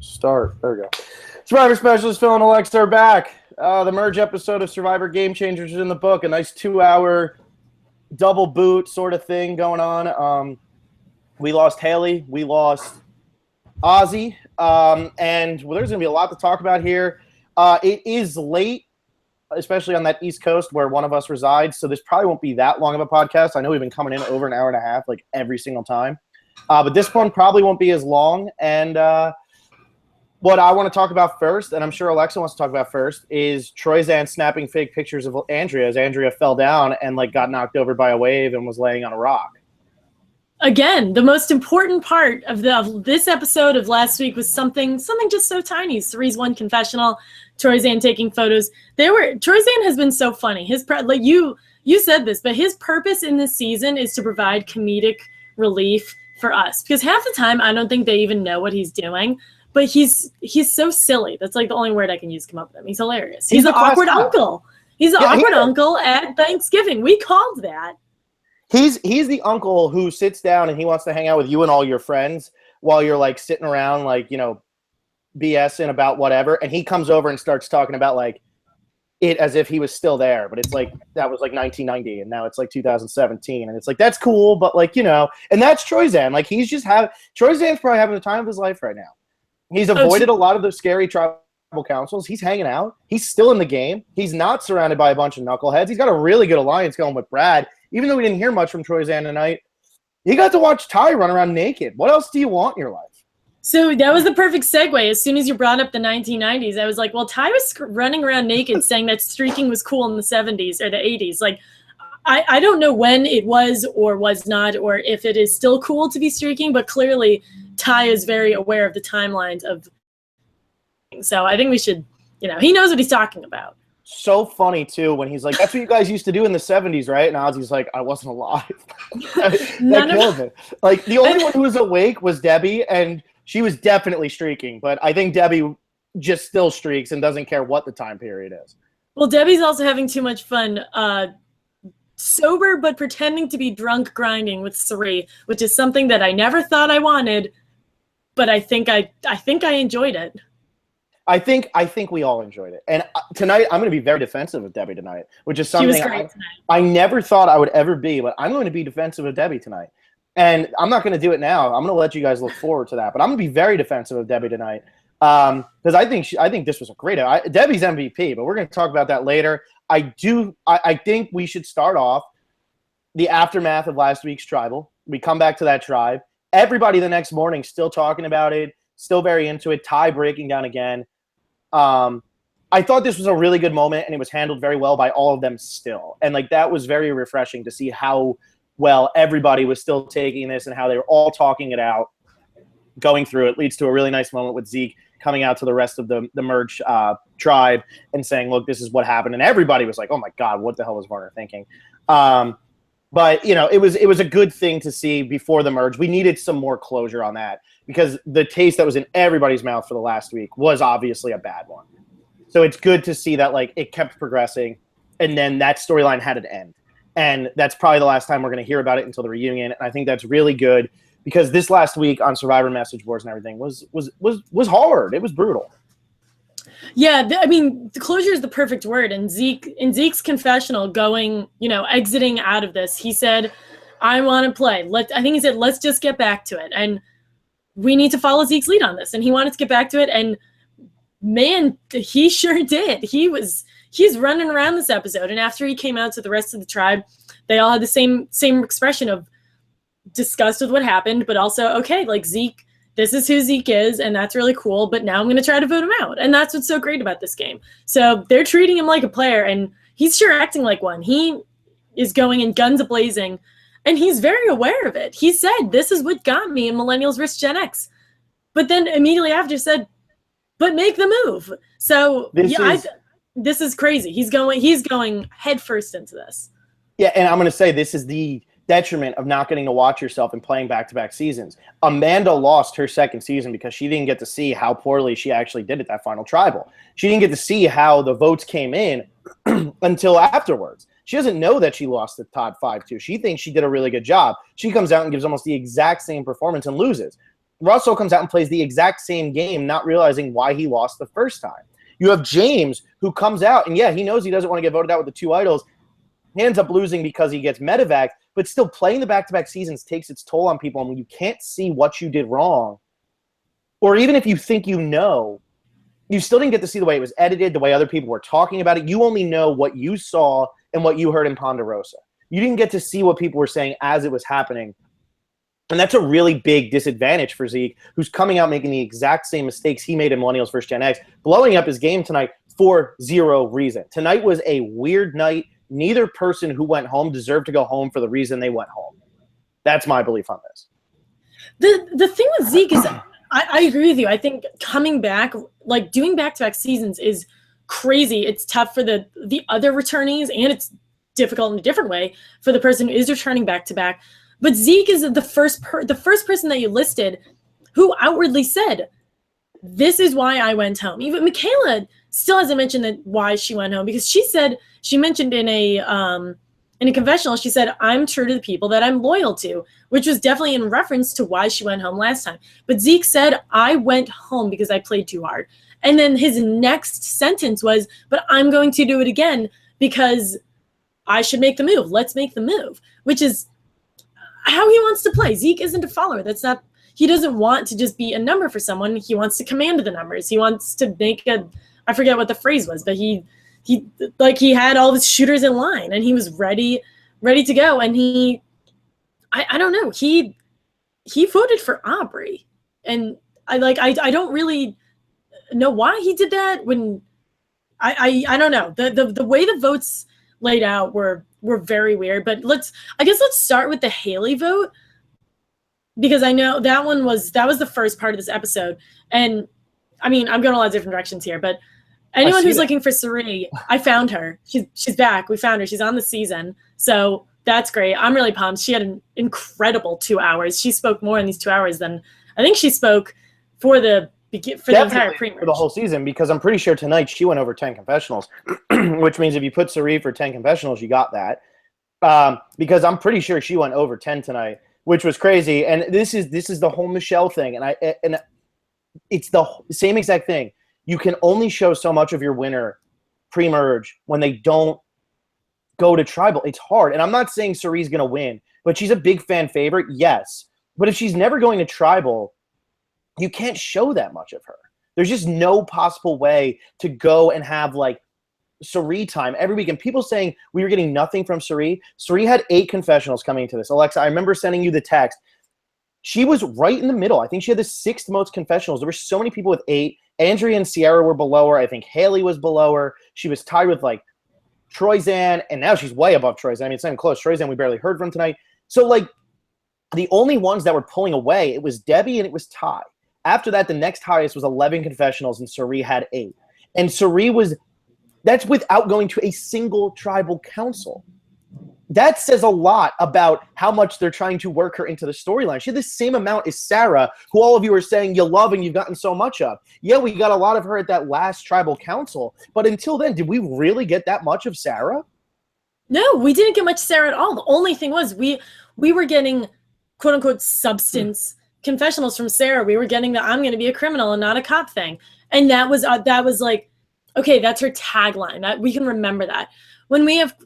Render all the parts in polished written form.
Start. There we go. Survivor Specialist Phil and Alexa are back. The merge episode of Survivor Game Changers is in the book. A nice 2-hour double boot sort of thing going on. We lost Haley. We lost Ozzy. And well, there's going to be a lot to talk about here. It is late, especially on that East Coast where one of us resides. So this probably won't be that long of a podcast. I know we've been coming in over an hour and a half, like every single time. But this one probably won't be as long. And what I want to talk about first, and I'm sure Alexa wants to talk about first, is Troyzan snapping fake pictures of Andrea as Andrea fell down and like got knocked over by a wave and was laying on a rock. Again, the most important part of this episode of last week was something just so tiny. Cirie's one confessional, Troyzan taking photos. Troyzan has been so funny. You said this, but his purpose in this season is to provide comedic relief for us, because half the time I don't think they even know what he's doing. But he's so silly. That's like the only word I can use to come up with him. He's hilarious. He's an awkward uncle. He's an awkward uncle at Thanksgiving. We called that. He's the uncle who sits down and he wants to hang out with you and all your friends while you're like sitting around like, you know, BSing about whatever. And he comes over and starts talking about like it as if he was still there. But it's like that was like 1990 and now it's like 2017. And it's like, that's cool. But like, you know, and that's Troyzan. Like Troyzan's probably having the time of his life right now. He's avoided a lot of the scary tribal councils. He's hanging out. He's still in the game. He's not surrounded by a bunch of knuckleheads. He's got a really good alliance going with Brad. Even though we didn't hear much from Troyzan tonight, he got to watch Ty run around naked. What else do you want in your life? So that was the perfect segue. As soon as you brought up the 1990s, I was like, well, Ty was running around naked saying that streaking was cool in the 70s or the 80s. Like, I don't know when it was or was not, or if it is still cool to be streaking, but clearly Ty is very aware of the timelines of. So I think we should, he knows what he's talking about. So funny too when he's like, "That's what you guys used to do in the '70s, right?" And Ozzy's like, "I wasn't alive." that killed me. Like the only one who was awake was Debbie, and she was definitely streaking. But I think Debbie just still streaks and doesn't care what the time period is. Well, Debbie's also having too much fun. Sober but pretending to be drunk grinding with Cirie, which is something that I never thought I wanted, but I think I enjoyed it. I think we all enjoyed it. And tonight I'm going to be very defensive of Debbie tonight, which is something I never thought I would ever be, but I'm going to be defensive of Debbie tonight. And I'm not going to do it now. I'm going to let you guys look forward to that, but I'm going to be very defensive of Debbie tonight. Because I think this was a great Debbie's MVP, but we're going to talk about that later. I think we should start off the aftermath of last week's tribal. We come back to that tribe. Everybody the next morning still talking about it, still very into it. Ty breaking down again. I thought this was a really good moment, and it was handled very well by all of them still. And like that was very refreshing to see how well everybody was still taking this and how they were all talking it out, going through it. Leads to a really nice moment with Zeke coming out to the rest of the merge tribe and saying, look, this is what happened. And everybody was like, oh my God, what the hell was Varner thinking? But it was a good thing to see before the merge. We needed some more closure on that because the taste that was in everybody's mouth for the last week was obviously a bad one. So it's good to see that like it kept progressing and then that storyline had an end. And that's probably the last time we're going to hear about it until the reunion. And I think that's really good because this last week on Survivor message boards and everything was hard. It was brutal. Yeah, the closure is the perfect word. And in Zeke's confessional going, exiting out of this, he said, I want to play. I think he said, let's just get back to it. And we need to follow Zeke's lead on this. And he wanted to get back to it. And man, he sure did. He's running around this episode. And after he came out to the rest of the tribe, they all had the same expression of disgust with what happened, but also, okay, like Zeke, this is who Zeke is, and that's really cool, but now I'm going to try to vote him out. And that's what's so great about this game. So they're treating him like a player, and he's sure acting like one. He is going in guns a-blazing, and he's very aware of it. He said, this is what got me in Millennials vs. Gen X. But then immediately after said, but make the move. So this is crazy. He's going head first into this. Yeah, and I'm going to say this is the detriment of not getting to watch yourself and playing back-to-back seasons. Amanda lost her second season because she didn't get to see how poorly she actually did at that final tribal. She didn't get to see how the votes came in until afterwards. She doesn't know that she lost to Todd 5-2. She thinks she did a really good job. She comes out and gives almost the exact same performance and loses. Russell comes out and plays the exact same game, not realizing why he lost the first time. You have James, who comes out, and yeah, he knows he doesn't want to get voted out with the 2 idols. He ends up losing because he gets medevac, but still playing the back-to-back seasons takes its toll on people, and when you can't see what you did wrong, or even if you think you know, you still didn't get to see the way it was edited, the way other people were talking about it. You only know what you saw and what you heard in Ponderosa. You didn't get to see what people were saying as it was happening. And that's a really big disadvantage for Zeke, who's coming out making the exact same mistakes he made in Millennials vs. Gen X, blowing up his game tonight for zero reason. Tonight was a weird night. Neither person who went home deserved to go home for the reason they went home. That's my belief on this. The thing with Zeke is, I agree with you. I think coming back, like doing back-to-back seasons is crazy. It's tough for the other returnees, and it's difficult in a different way for the person who is returning back-to-back. But Zeke is the first person that you listed who outwardly said, this is why I went home. Even Michaela still hasn't mentioned why she went home, because she mentioned in a confessional, she said, I'm true to the people that I'm loyal to, which was definitely in reference to why she went home last time. But Zeke said, I went home because I played too hard. And then his next sentence was, but I'm going to do it again because I should make the move. Let's make the move, which is how he wants to play. Zeke isn't a follower. He doesn't want to just be a number for someone. He wants to command the numbers. He wants to make I forget what the phrase was, but he had all his shooters in line and he was ready to go. And I don't know. He voted for Aubrey, and I don't really know why he did that. When I don't know. The way the votes laid out were very weird. But let's start with the Haley vote, because I know that was the first part of this episode. And I mean, I'm going a lot of different directions here, but anyone who's looking for Cirie, I found her. She's back. We found her. She's on the season. So that's great. I'm really pumped. She had an incredible 2 hours. She spoke more in these 2 hours than I think she spoke for the entire pre-merge. For the whole season, because I'm pretty sure tonight she went over 10 confessionals, which means if you put Cirie for 10 confessionals, you got that. Because I'm pretty sure she went over 10 tonight, which was crazy. And this is the whole Michelle thing, and it's the same exact thing. You can only show so much of your winner pre-merge when they don't go to tribal. It's hard. And I'm not saying Cirie's going to win, but she's a big fan favorite, yes. But if she's never going to tribal, you can't show that much of her. There's just no possible way to go and have like Cirie time every week. And people saying we were getting nothing from Cirie. Cirie had 8 confessionals coming into this. Alexa, I remember sending you the text. She was right in the middle. I think she had the 6th most confessionals. There were so many people with 8. Andrea and Ciara were below her. I think Haley was below her. She was tied with like Troyzan, and now she's way above Troyzan. I mean, it's not even close. Troyzan we barely heard from tonight. So like the only ones that were pulling away, it was Debbie and it was Ty. After that, the next highest was 11 confessionals, and Cirie had 8. And Cirie that's without going to a single tribal council. That says a lot about how much they're trying to work her into the storyline. She had the same amount as Sarah, who all of you are saying you love and you've gotten so much of. Yeah, we got a lot of her at that last tribal council, but until then, did we really get that much of Sarah? No, we didn't get much Sarah at all. The only thing was we were getting quote-unquote substance confessionals from Sarah. We were getting the I'm going to be a criminal and not a cop thing. And that was like, okay, that's her tagline. That we can remember that. When we have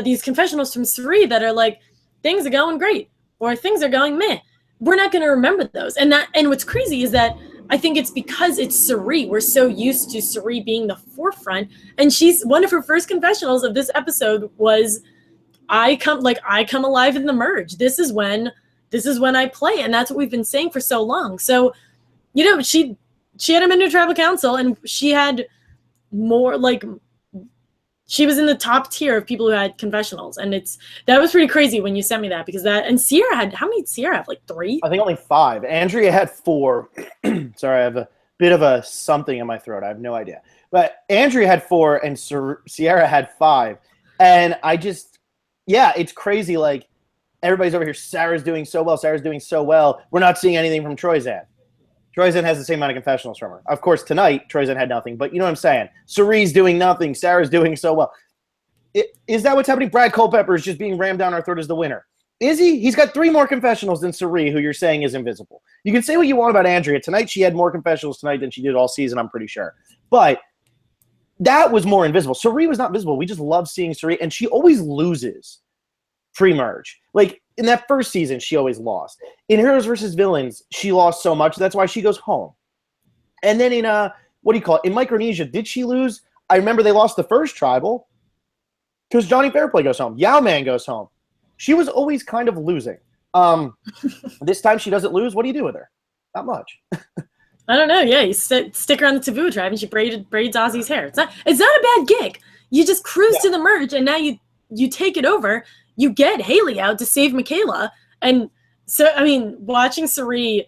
these confessionals from Cirie that are like, things are going great or things are going meh, we're not going to remember those. And what's crazy is that I think it's because it's Cirie. We're so used to Cirie being the forefront. And one of her first confessionals of this episode was, I come alive in the merge. This is when I play. And that's what we've been saying for so long. So, you know, she had him into tribal council, and she had more like, she was in the top tier of people who had confessionals. And that was pretty crazy when you sent me that, because and Ciara had, how many did Ciara have? Like 3? I think only 5. Andrea had 4. Sorry, I have a bit of a something in my throat. I have no idea. But Andrea had 4 and Ciara had 5. And it's crazy. Like, everybody's over here, Sarah's doing so well. We're not seeing anything from Troyzan. Troyzan has the same amount of confessionals from her. Of course, tonight, Troyzan had nothing, but you know what I'm saying. Cirie's doing nothing. Sarah's doing so well. Is that what's happening? Brad Culpepper is just being rammed down our throat as the winner. Is he? He's got 3 more confessionals than Cirie, who you're saying is invisible. You can say what you want about Andrea. Tonight, she had more confessionals tonight than she did all season, I'm pretty sure. But that was more invisible. Cirie was not visible. We just love seeing Cirie, and she always loses pre-merge. Like, in that first season, she always lost. In Heroes versus Villains, she lost so much. That's why she goes home. And then in, in Micronesia, did she lose? I remember they lost the first tribal because Johnny Fairplay goes home. Yao Man goes home. She was always kind of losing. This time she doesn't lose. What do you do with her? Not much. I don't know. Yeah, you stick her on the Taboo tribe and she braids Ozzy's hair. It's not a bad gig. You just cruise to the merge and now you take it over. You get Haley out to save Michaela. And so, I mean, watching Cirie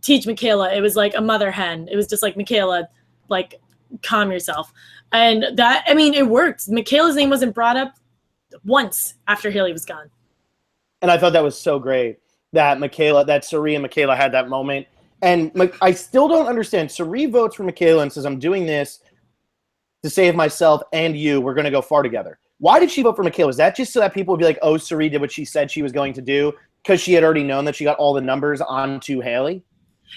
teach Michaela, it was like a mother hen. It was just like, Michaela, like, calm yourself. And that, I mean, it worked. Michaela's name wasn't brought up once after Haley was gone. And I thought that was so great that Cirie and Michaela had that moment. And I still don't understand. Cirie votes for Michaela and says, I'm doing this to save myself and you. We're going to go far together. Why did she vote for Michaela? Is that just so that people would be like, oh, Cirie did what she said she was going to do because she had already known that she got all the numbers onto Haley?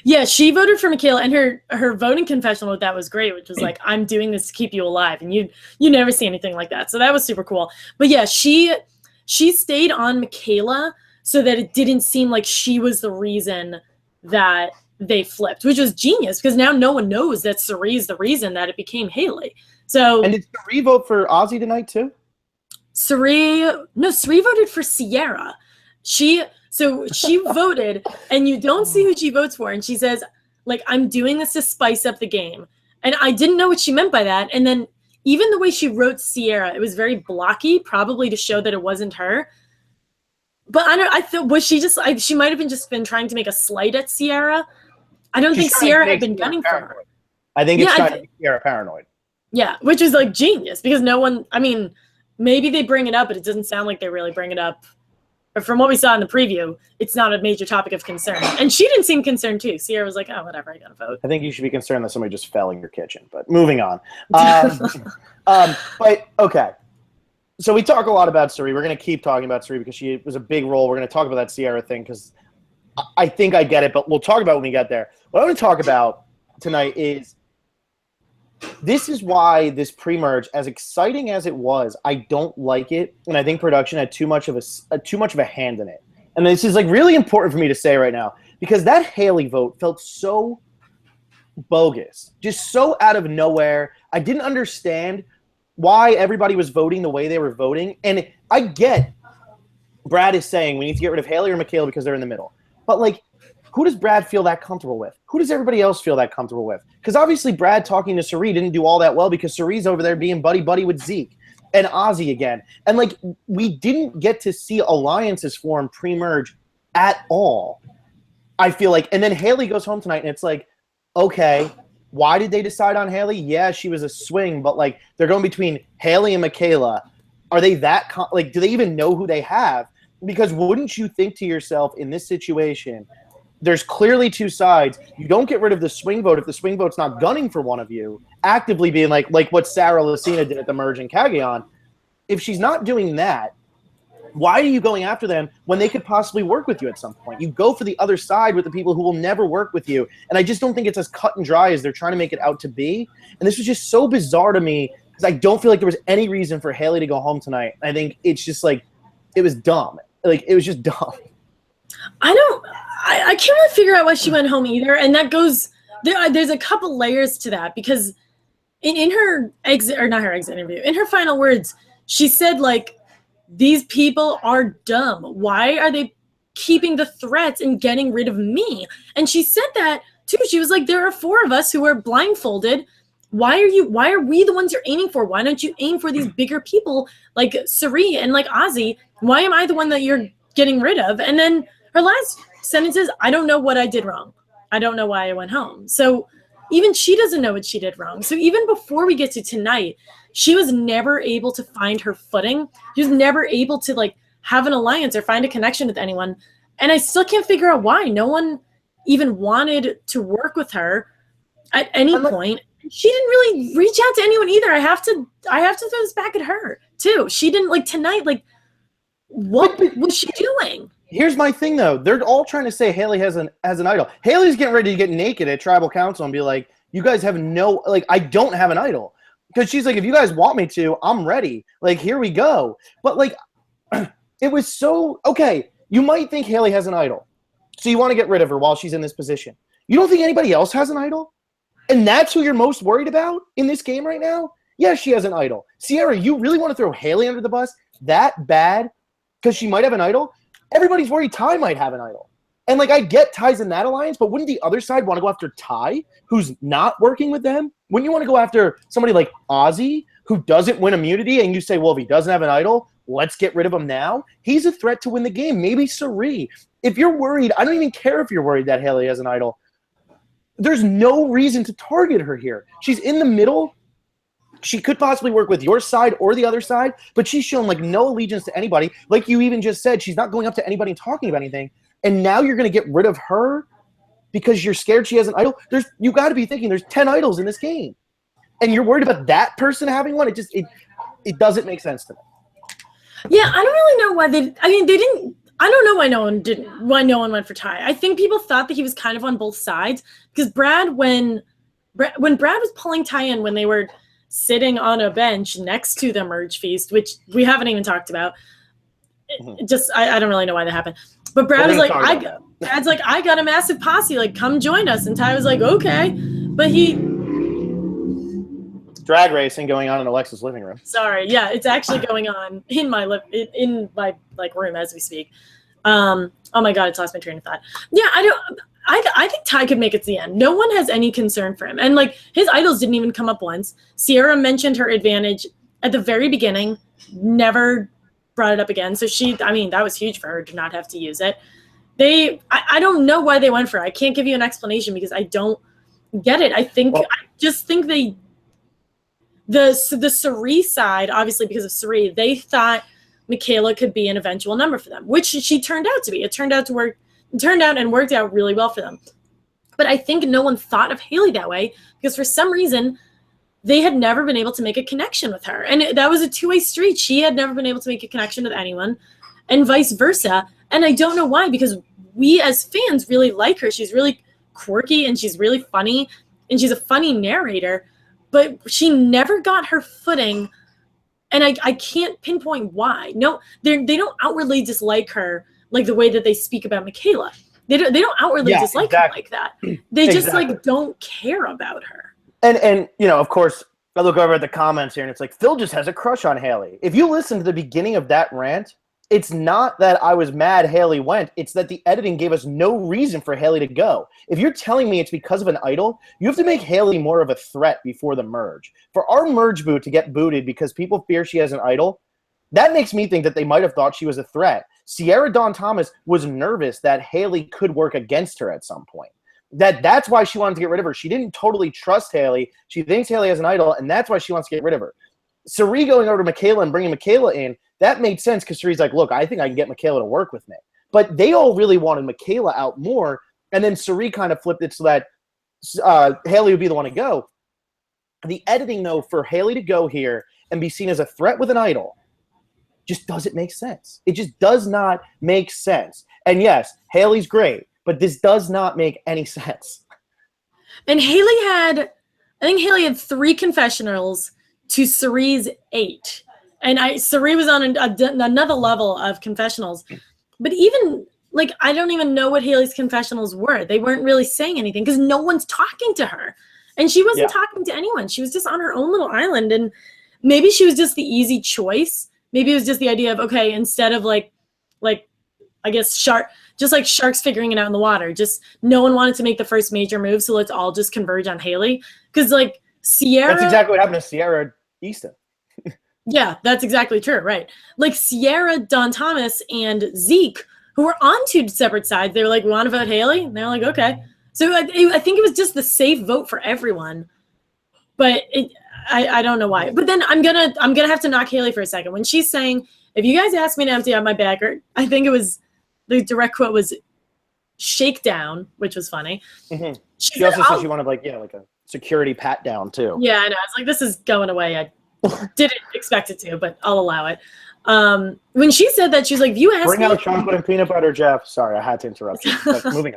Yeah, she voted for Michaela, and her voting confessional with that was great, which was like, I'm doing this to keep you alive. And you never see anything like that. So that was super cool. But yeah, she stayed on Michaela so that it didn't seem like she was the reason that they flipped, which was genius because now no one knows that Cirie is the reason that it became Haley. So, and did Cirie vote for Ozzy tonight too? Cirie voted for Ciara. She voted, and you don't see who she votes for, and she says, like, I'm doing this to spice up the game. And I didn't know what she meant by that. And then even the way she wrote Ciara, it was very blocky, probably to show that it wasn't her. But I thought, was she just, she might have just been trying to make a slight at Ciara. I don't think Ciara had been gunning for her. I think it's trying to make Ciara paranoid. Yeah, which is like genius because no one, I mean, maybe they bring it up, but it doesn't sound like they really bring it up. But from what we saw in the preview, it's not a major topic of concern. And she didn't seem concerned too. Ciara was like, oh, whatever, I gotta vote. I think you should be concerned that somebody just fell in your kitchen. But moving on. But okay. So we talk a lot about Cirie. We're going to keep talking about Cirie because she was a big role. We're going to talk about that Ciara thing because I think I get it, but we'll talk about it when we get there. What I want to talk about tonight is this is why this pre-merge, as exciting as it was, I don't like it, and I think production had too much of a hand in it. And this is like really important for me to say right now because that Haley vote felt so bogus, just so out of nowhere. I didn't understand why everybody was voting the way they were voting. And I get Brad is saying we need to get rid of Haley or Michaela because they're in the middle. But, like, who does Brad feel that comfortable with? Who does everybody else feel that comfortable with? Because obviously Brad talking to Cirie didn't do all that well because Cirie's over there being buddy-buddy with Zeke and Ozzy again. And, like, we didn't get to see alliances form pre-merge at all, I feel like. And then Haley goes home tonight, and it's like, okay, why did they decide on Haley? Yeah, she was a swing, but, like, they're going between Haley and Michaela. Are they that like, do they even know who they have? Because wouldn't you think to yourself in this situation, there's clearly two sides. You don't get rid of the swing vote if the swing vote's not gunning for one of you, actively being like what Sarah Lucina did at the merge in Cagayan. If she's not doing that, why are you going after them when they could possibly work with you at some point? You go for the other side with the people who will never work with you. And I just don't think it's as cut and dry as they're trying to make it out to be. And this was just so bizarre to me because I don't feel like there was any reason for Haley to go home tonight. I think it's just like, it was dumb. Like, it was just dumb. I can't really figure out why she went home either. And that goes, there's a couple layers to that because in her exit, or not her exit interview, in her final words, she said, like, these people are dumb. Why are they keeping the threats and getting rid of me? And she said that too. She was like, there are 4 of us who are blindfolded. Why are we the ones you're aiming for? Why don't you aim for these bigger people like Cirie and like Ozzy? Why am I the one that you're getting rid of? And then her last sentence is, I don't know what I did wrong. I don't know why I went home. So even she doesn't know what she did wrong. So even before we get to tonight, she was never able to find her footing. She was never able to, like, have an alliance or find a connection with anyone. And I still can't figure out why. No one even wanted to work with her at any point. She didn't really reach out to anyone either. I have to throw this back at her too. She didn't, like, tonight, like, what was she doing? Here's my thing, though. They're all trying to say Haley has an idol. Haley's getting ready to get naked at Tribal Council and be like, you guys have no, like, I don't have an idol. Because she's like, if you guys want me to, I'm ready. Like, here we go. But, like, it was so, okay, you might think Haley has an idol. So you want to get rid of her while she's in this position. You don't think anybody else has an idol? And that's who you're most worried about in this game right now? Yeah, she has an idol. Cirie, you really want to throw Haley under the bus that bad because she might have an idol? Everybody's worried Ty might have an idol. And, like, I get Ty's in that alliance, but wouldn't the other side want to go after Ty, who's not working with them? Wouldn't you want to go after somebody like Ozzy, who doesn't win immunity, and you say, well, if he doesn't have an idol, let's get rid of him now? He's a threat to win the game. Maybe Cirie. If you're worried, I don't even care if you're worried that Haley has an idol. There's no reason to target her here. She's in the middle. She could possibly work with your side or the other side, but she's shown, like, no allegiance to anybody. Like you even just said, she's not going up to anybody and talking about anything. And now you're going to get rid of her because you're scared she has an idol? You got to be thinking there's 10 idols in this game. And you're worried about that person having one? It doesn't make sense to me. Yeah, I don't really know why they didn't. I don't know why no one went for Ty. I think people thought that he was kind of on both sides because when Brad was pulling Ty in when they were sitting on a bench next to the merge feast, which we haven't even talked about. I don't really know why that happened. But Brad was like, Brad's like, I got a massive posse, like, come join us. And Ty was like, okay. But drag racing going on in Alexa's living room. Sorry, yeah, it's actually going on in my room as we speak. Oh my god, it's lost my train of thought. Yeah, I think Ty could make it to the end. No one has any concern for him, and like his idols didn't even come up once. Cirie mentioned her advantage at the very beginning, never brought it up again. So that was huge for her to not have to use it. I don't know why they went for it. I can't give you an explanation because I don't get it. I just think the Cirie side, obviously because of Cirie, they thought Michaela could be an eventual number for them, which she turned out to be. It turned out and worked out really well for them. But I think no one thought of Haley that way because for some reason they had never been able to make a connection with her. And that was a two-way street. She had never been able to make a connection with anyone and vice versa. And I don't know why, because we as fans really like her. She's really quirky and she's really funny and she's a funny narrator. But she never got her footing, and I can't pinpoint why. No, they don't outwardly dislike her like the way that they speak about Michaela. They don't outwardly dislike her like that. They just like don't care about her. And of course, I look over at the comments here, and it's like Phil just has a crush on Haley. If you listen to the beginning of that rant, it's not that I was mad Haley went. It's that the editing gave us no reason for Haley to go. If you're telling me it's because of an idol, you have to make Haley more of a threat before the merge. For our merge boot to get booted because people fear she has an idol, that makes me think that they might have thought she was a threat. Cirie Dawn Thomas was nervous that Haley could work against her at some point. That's why she wanted to get rid of her. She didn't totally trust Haley. She thinks Haley has an idol, and that's why she wants to get rid of her. Cirie going over to Michaela and bringing Michaela in, that made sense because Cirie's like, look, I think I can get Michaela to work with me. But they all really wanted Michaela out more, and then Cirie kind of flipped it so that Haley would be the one to go. The editing, though, for Haley to go here and be seen as a threat with an idol just doesn't make sense. It just does not make sense. And yes, Haley's great, but this does not make any sense. And I think Haley had 3 confessionals to Cirie's 8. And Cirie was on another level of confessionals. But even, like, I don't even know what Haley's confessionals were. They weren't really saying anything because no one's talking to her. And she wasn't talking to anyone. She was just on her own little island. And maybe she was just the easy choice. Maybe it was just the idea of, okay, instead of like I guess sharks figuring it out in the water. Just no one wanted to make the first major move, so let's all just converge on Haley. Because, like, Cirie... That's exactly what happened to Cirie Easton. Yeah, that's exactly true, right? Like Cirie, Dawn Thomas, and Zeke, who were on 2 separate sides, they were like, we want to vote Haley? And they're like, okay. So I think it was just the safe vote for everyone. But I don't know why. But then I'm gonna have to knock Haley for a second. When she's saying, if you guys ask me to empty out my bagger, I think it was, the direct quote was shakedown, which was funny. Mm-hmm. She also said she wanted like a security pat down too. Yeah, I know. It's like, this is going away. I didn't expect it to, but I'll allow it. When she said that, she's like, if you ask Bring me, out chocolate and peanut butter, Jeff. Sorry, I had to interrupt you. But moving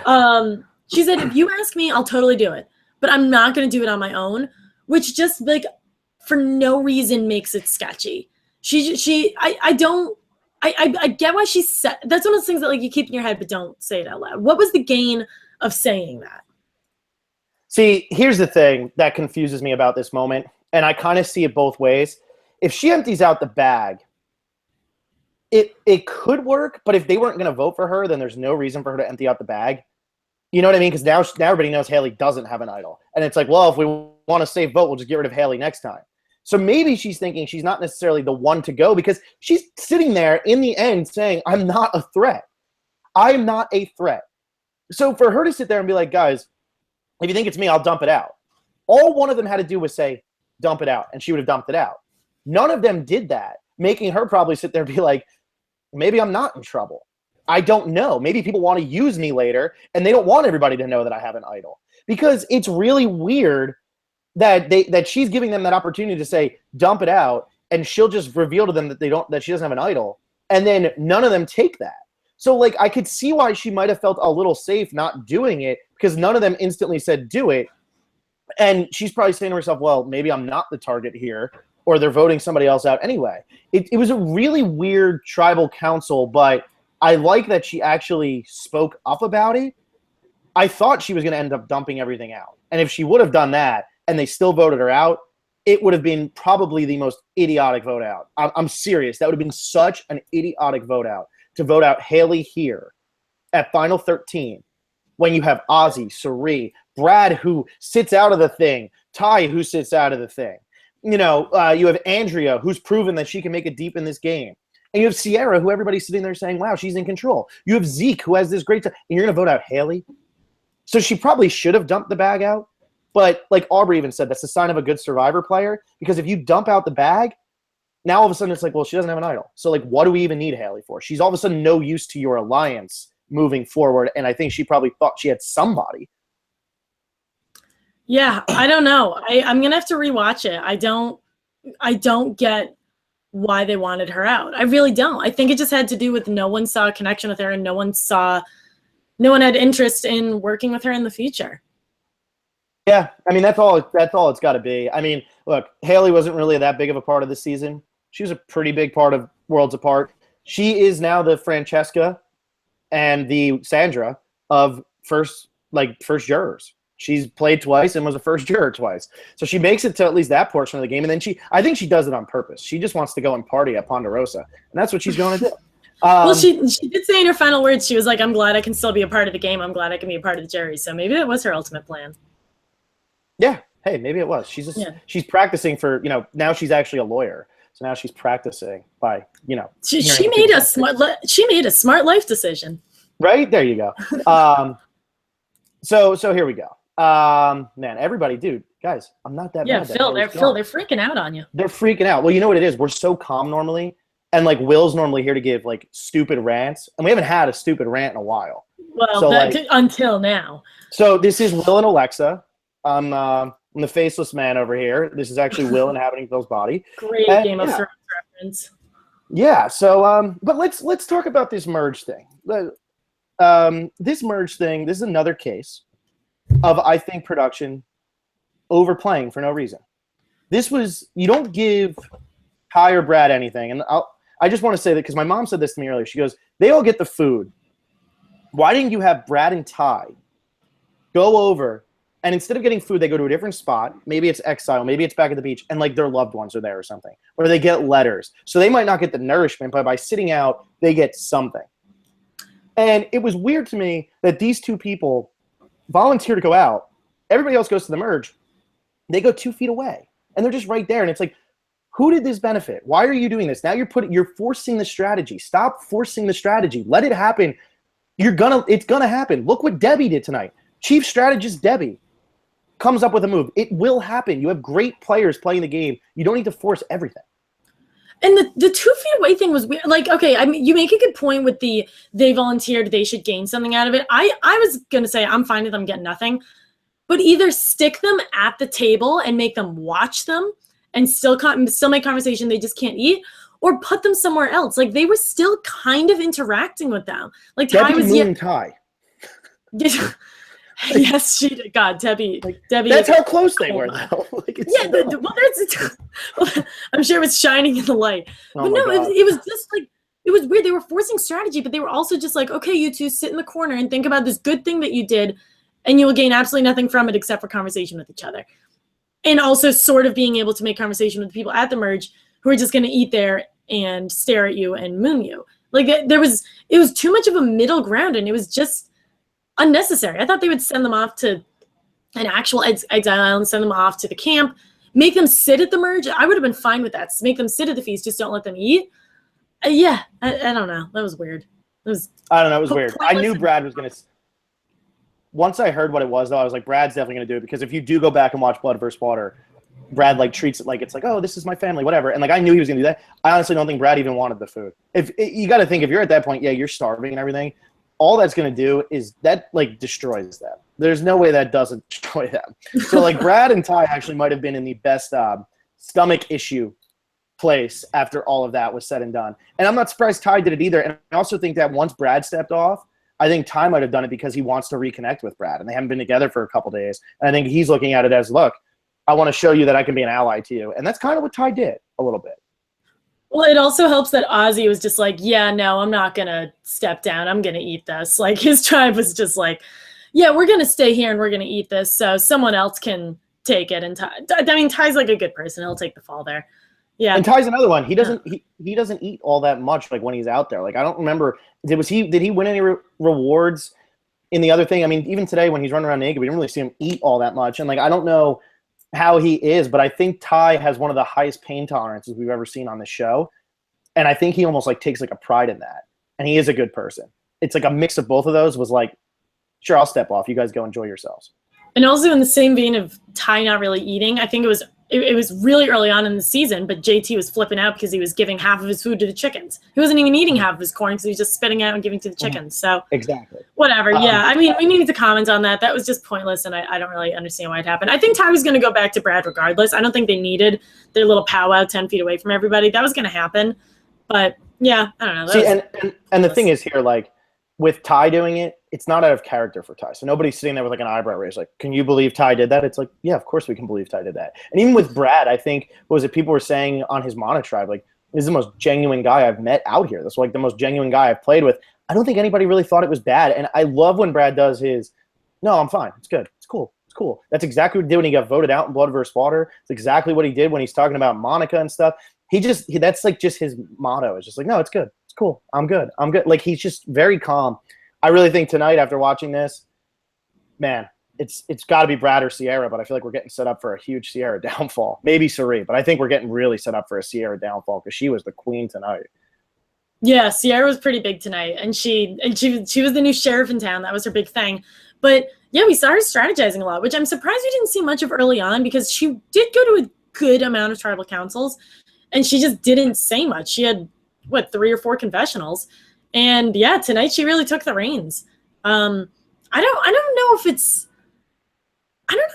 on. She said, if you ask me, I'll totally do it, but I'm not going to do it on my own, which just like for no reason makes it sketchy. I get why she said, that's one of those things that like you keep in your head, but don't say it out loud. What was the gain of saying that? See, here's the thing that confuses me about this moment, and I kind of see it both ways. If she empties out the bag, it could work, but if they weren't going to vote for her, then there's no reason for her to empty out the bag. You know what I mean? Because now everybody knows Haley doesn't have an idol. And it's like, well, if we want to save vote, we'll just get rid of Haley next time. So maybe she's thinking she's not necessarily the one to go because she's sitting there in the end saying, I'm not a threat. I'm not a threat. So for her to sit there and be like, guys, if you think it's me, I'll dump it out. All one of them had to do was say, dump it out. And she would have dumped it out. None of them did that, making her probably sit there and be like, maybe I'm not in trouble. I don't know. Maybe people want to use me later, and they don't want everybody to know that I have an idol. Because it's really weird that she's giving them that opportunity to say, dump it out, and she'll just reveal to them that she doesn't have an idol, and then none of them take that. So, like, I could see why she might have felt a little safe not doing it, because none of them instantly said, do it. And she's probably saying to herself, well, maybe I'm not the target here, or they're voting somebody else out anyway. It was a really weird tribal council, but I like that she actually spoke up about it. I thought she was going to end up dumping everything out. And if she would have done that and they still voted her out, it would have been probably the most idiotic vote out. I'm serious. That would have been such an idiotic vote out, to vote out Haley here at Final 13 when you have Ozzy, Cirie, Brad, who sits out of the thing, Ty, who sits out of the thing. You know, you have Andrea, who's proven that she can make it deep in this game. And you have Cirie, who everybody's sitting there saying, wow, she's in control. You have Zeke, who has this great time. And you're going to vote out Haley? So she probably should have dumped the bag out. But like Aubrey even said, that's a sign of a good Survivor player. Because if you dump out the bag, now all of a sudden it's like, well, she doesn't have an idol. So like, what do we even need Haley for? She's all of a sudden no use to your alliance moving forward. And I think she probably thought she had somebody. Yeah, I don't know. I'm going to have to rewatch it. I don't get why they wanted her out. I really don't. I think it just had to do with no one saw a connection with her, and no one had interest in working with her in the future. Yeah, I mean, that's all it's got to be. I mean, look, Haley wasn't really that big of a part of the season. She was a pretty big part of Worlds Apart. She is now the Francesca and the Sandra of first jurors. She's played twice and was a first juror twice. So she makes it to at least that portion of the game. And then I think she does it on purpose. She just wants to go and party at Ponderosa. And that's what she's going to do. Well, she did say in her final words, she was like, I'm glad I can still be a part of the game. I'm glad I can be a part of the jury. So maybe that was her ultimate plan. Yeah. Hey, maybe it was. She's practicing for, now she's actually a lawyer. So now she's practicing by, She made a smart life decision. Right? There you go. So here we go. Man, everybody, dude, guys, I'm not that mad. Yeah, Phil, they're freaking out on you. They're freaking out. Well, you know what it is? We're so calm normally, and like Will's normally here to give like stupid rants, and we haven't had a stupid rant in a while. Well, so, until now. So this is Will and Alexa. I'm the faceless man over here. This is actually Will inhabiting Phil's body. Great Game of Thrones reference. Yeah. So, but let's talk about this merge thing. This merge thing, this is another case of, I think, production overplaying for no reason. You don't give Ty or Brad anything. And I just want to say that because my mom said this to me earlier. She goes, they all get the food. Why didn't you have Brad and Ty go over, and instead of getting food, they go to a different spot. Maybe it's Exile, maybe it's back at the beach, and like their loved ones are there or something. Or they get letters. So they might not get the nourishment, but by sitting out, they get something. And it was weird to me that these two people volunteer to go out. Everybody else goes to the merge. They go 2 feet away, and they're just right there. And it's like, who did this benefit? Why are you doing this? Now you're forcing the strategy. Stop forcing the strategy. Let it happen. It's gonna happen. Look what Debbie did tonight. Chief strategist Debbie comes up with a move. It will happen. You have great players playing the game. You don't need to force everything. And the 2 feet away thing was weird. Like, okay, I mean, you make a good point with they volunteered, they should gain something out of it. I was going to say I'm fine with them getting nothing, but either stick them at the table and make them watch them and still make conversation they just can't eat, or put them somewhere else. Like they were still kind of interacting with them. Like Ty was Ty. Yes, she did. God, Debbie. That's how close they were, though. I'm sure it was shining in the light. Oh but no, it was just like, it was weird. They were forcing strategy, but they were also just like, okay, you two sit in the corner and think about this good thing that you did, and you will gain absolutely nothing from it except for conversation with each other. And also sort of being able to make conversation with the people at the merge who are just going to eat there and stare at you and moon you. Like it was too much of a middle ground, and it was just unnecessary. I thought they would send them off to an actual exile island, send them off to the camp, make them sit at the merge. I would have been fine with that. Make them sit at the feast, just don't let them eat. I don't know. That was weird. It was weird. I knew Brad was going to. Once I heard what it was, though, I was like, Brad's definitely going to do it, because if you do go back and watch Blood vs. Water, Brad like treats it like it's like, oh, this is my family, whatever. And like I knew he was going to do that. I honestly don't think Brad even wanted the food. You got to think, if you're at that point, yeah, you're starving and everything. All that's going to do is that like destroys them. There's no way that doesn't destroy them. So like Brad and Ty actually might have been in the best stomach issue place after all of that was said and done. And I'm not surprised Ty did it either. And I also think that once Brad stepped off, I think Ty might have done it because he wants to reconnect with Brad, and they haven't been together for a couple days. And I think he's looking at it as, look, I want to show you that I can be an ally to you. And that's kind of what Ty did a little bit. Well, it also helps that Ozzy was just like, yeah, no, I'm not going to step down. I'm going to eat this. Like his tribe was just like, yeah, we're going to stay here and we're going to eat this so someone else can take it. And Ty's like a good person. He'll take the fall there. Yeah. And Ty's another one. He doesn't eat all that much like when he's out there. Like I don't remember, did he win any rewards in the other thing? I mean, even today when he's running around naked, we didn't really see him eat all that much. And like I don't know how he is, but I think Ty has one of the highest pain tolerances we've ever seen on the show. And I think he almost like takes like a pride in that. And he is a good person. It's like a mix of both of those. Was like, sure, I'll step off. You guys go enjoy yourselves. And also in the same vein of Ty not really eating, I think it was really early on in the season, but JT was flipping out because he was giving half of his food to the chickens. He wasn't even eating half of his corn because he was just spitting out and giving to the chickens. So exactly. Whatever. Yeah. I mean, we needed to comment on that. That was just pointless, and I don't really understand why it happened. I think Ty was going to go back to Brad regardless. I don't think they needed their little powwow 10 feet away from everybody. That was going to happen. But yeah, I don't know. See, and the thing is here, like with Ty doing it, it's not out of character for Ty. So nobody's sitting there with like an eyebrow raised, like, can you believe Ty did that? It's like, yeah, of course we can believe Ty did that. And even with Brad, I think, what was it, people were saying on his Mana tribe, like, this is the most genuine guy I've met out here. This is like the most genuine guy I've played with. I don't think anybody really thought it was bad. And I love when Brad does his, no, I'm fine. It's good. It's cool. It's cool. That's exactly what he did when he got voted out in Blood vs. Water. It's exactly what he did when he's talking about Monica and stuff. That's like just his motto. It's just like, no, it's good. It's cool. I'm good. I'm good. Like, he's just very calm. I really think tonight, after watching this, man, it's got to be Brad or Cirie, but I feel like we're getting set up for a huge Cirie downfall. Maybe Cirie, but I think we're getting really set up for a Cirie downfall because she was the queen tonight. Yeah, Cirie was pretty big tonight, and she was the new sheriff in town. That was her big thing. But yeah, we saw her strategizing a lot, which I'm surprised we didn't see much of early on, because she did go to a good amount of tribal councils, and she just didn't say much. She had 3 or 4 confessionals. And yeah, tonight she really took the reins. I don't know if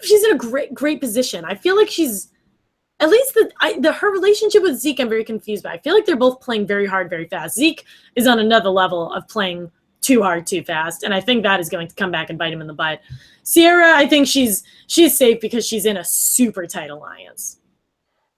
she's in a great position. I feel like she's, at least her relationship with Zeke, I'm very confused by. I feel like they're both playing very hard, very fast. Zeke is on another level of playing too hard, too fast, and I think that is going to come back and bite him in the butt. Cirie, I think she's safe because she's in a super tight alliance.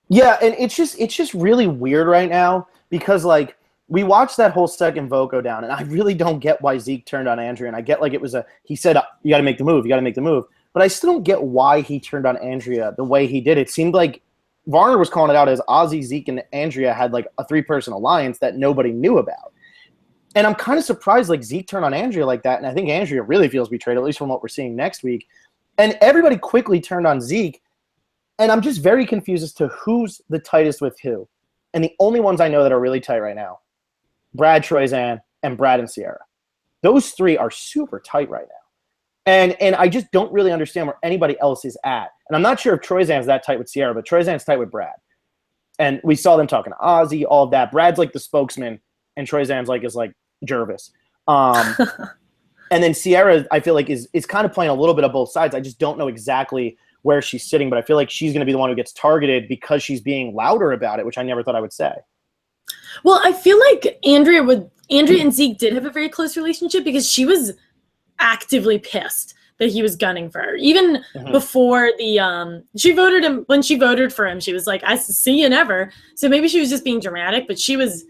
Yeah, and it's just really weird right now because like, we watched that whole second vote go down, and I really don't get why Zeke turned on Andrea. And I get like he said, you got to make the move. You got to make the move. But I still don't get why he turned on Andrea the way he did. It seemed like Varner was calling it out as Ozzy, Zeke, and Andrea had like a 3-person alliance that nobody knew about. And I'm kind of surprised like Zeke turned on Andrea like that. And I think Andrea really feels betrayed, at least from what we're seeing next week. And everybody quickly turned on Zeke. And I'm just very confused as to who's the tightest with who. And the only ones I know that are really tight right now, Brad, Troyzan, and Brad and Cirie. Those 3 are super tight right now. And I just don't really understand where anybody else is at. And I'm not sure if Troyzan's that tight with Cirie, but Troyzan's tight with Brad. And we saw them talking to Ozzy, all of that. Brad's like the spokesman, and Troyzan's is like Jervis. And then Cirie, I feel like, is kind of playing a little bit of both sides. I just don't know exactly where she's sitting, but I feel like she's going to be the one who gets targeted because she's being louder about it, which I never thought I would say. Well, I feel like Andrea and Zeke did have a very close relationship because she was actively pissed that he was gunning for her. Even before she voted him, when she voted for him, she was like, I see you never. So maybe she was just being dramatic, but she was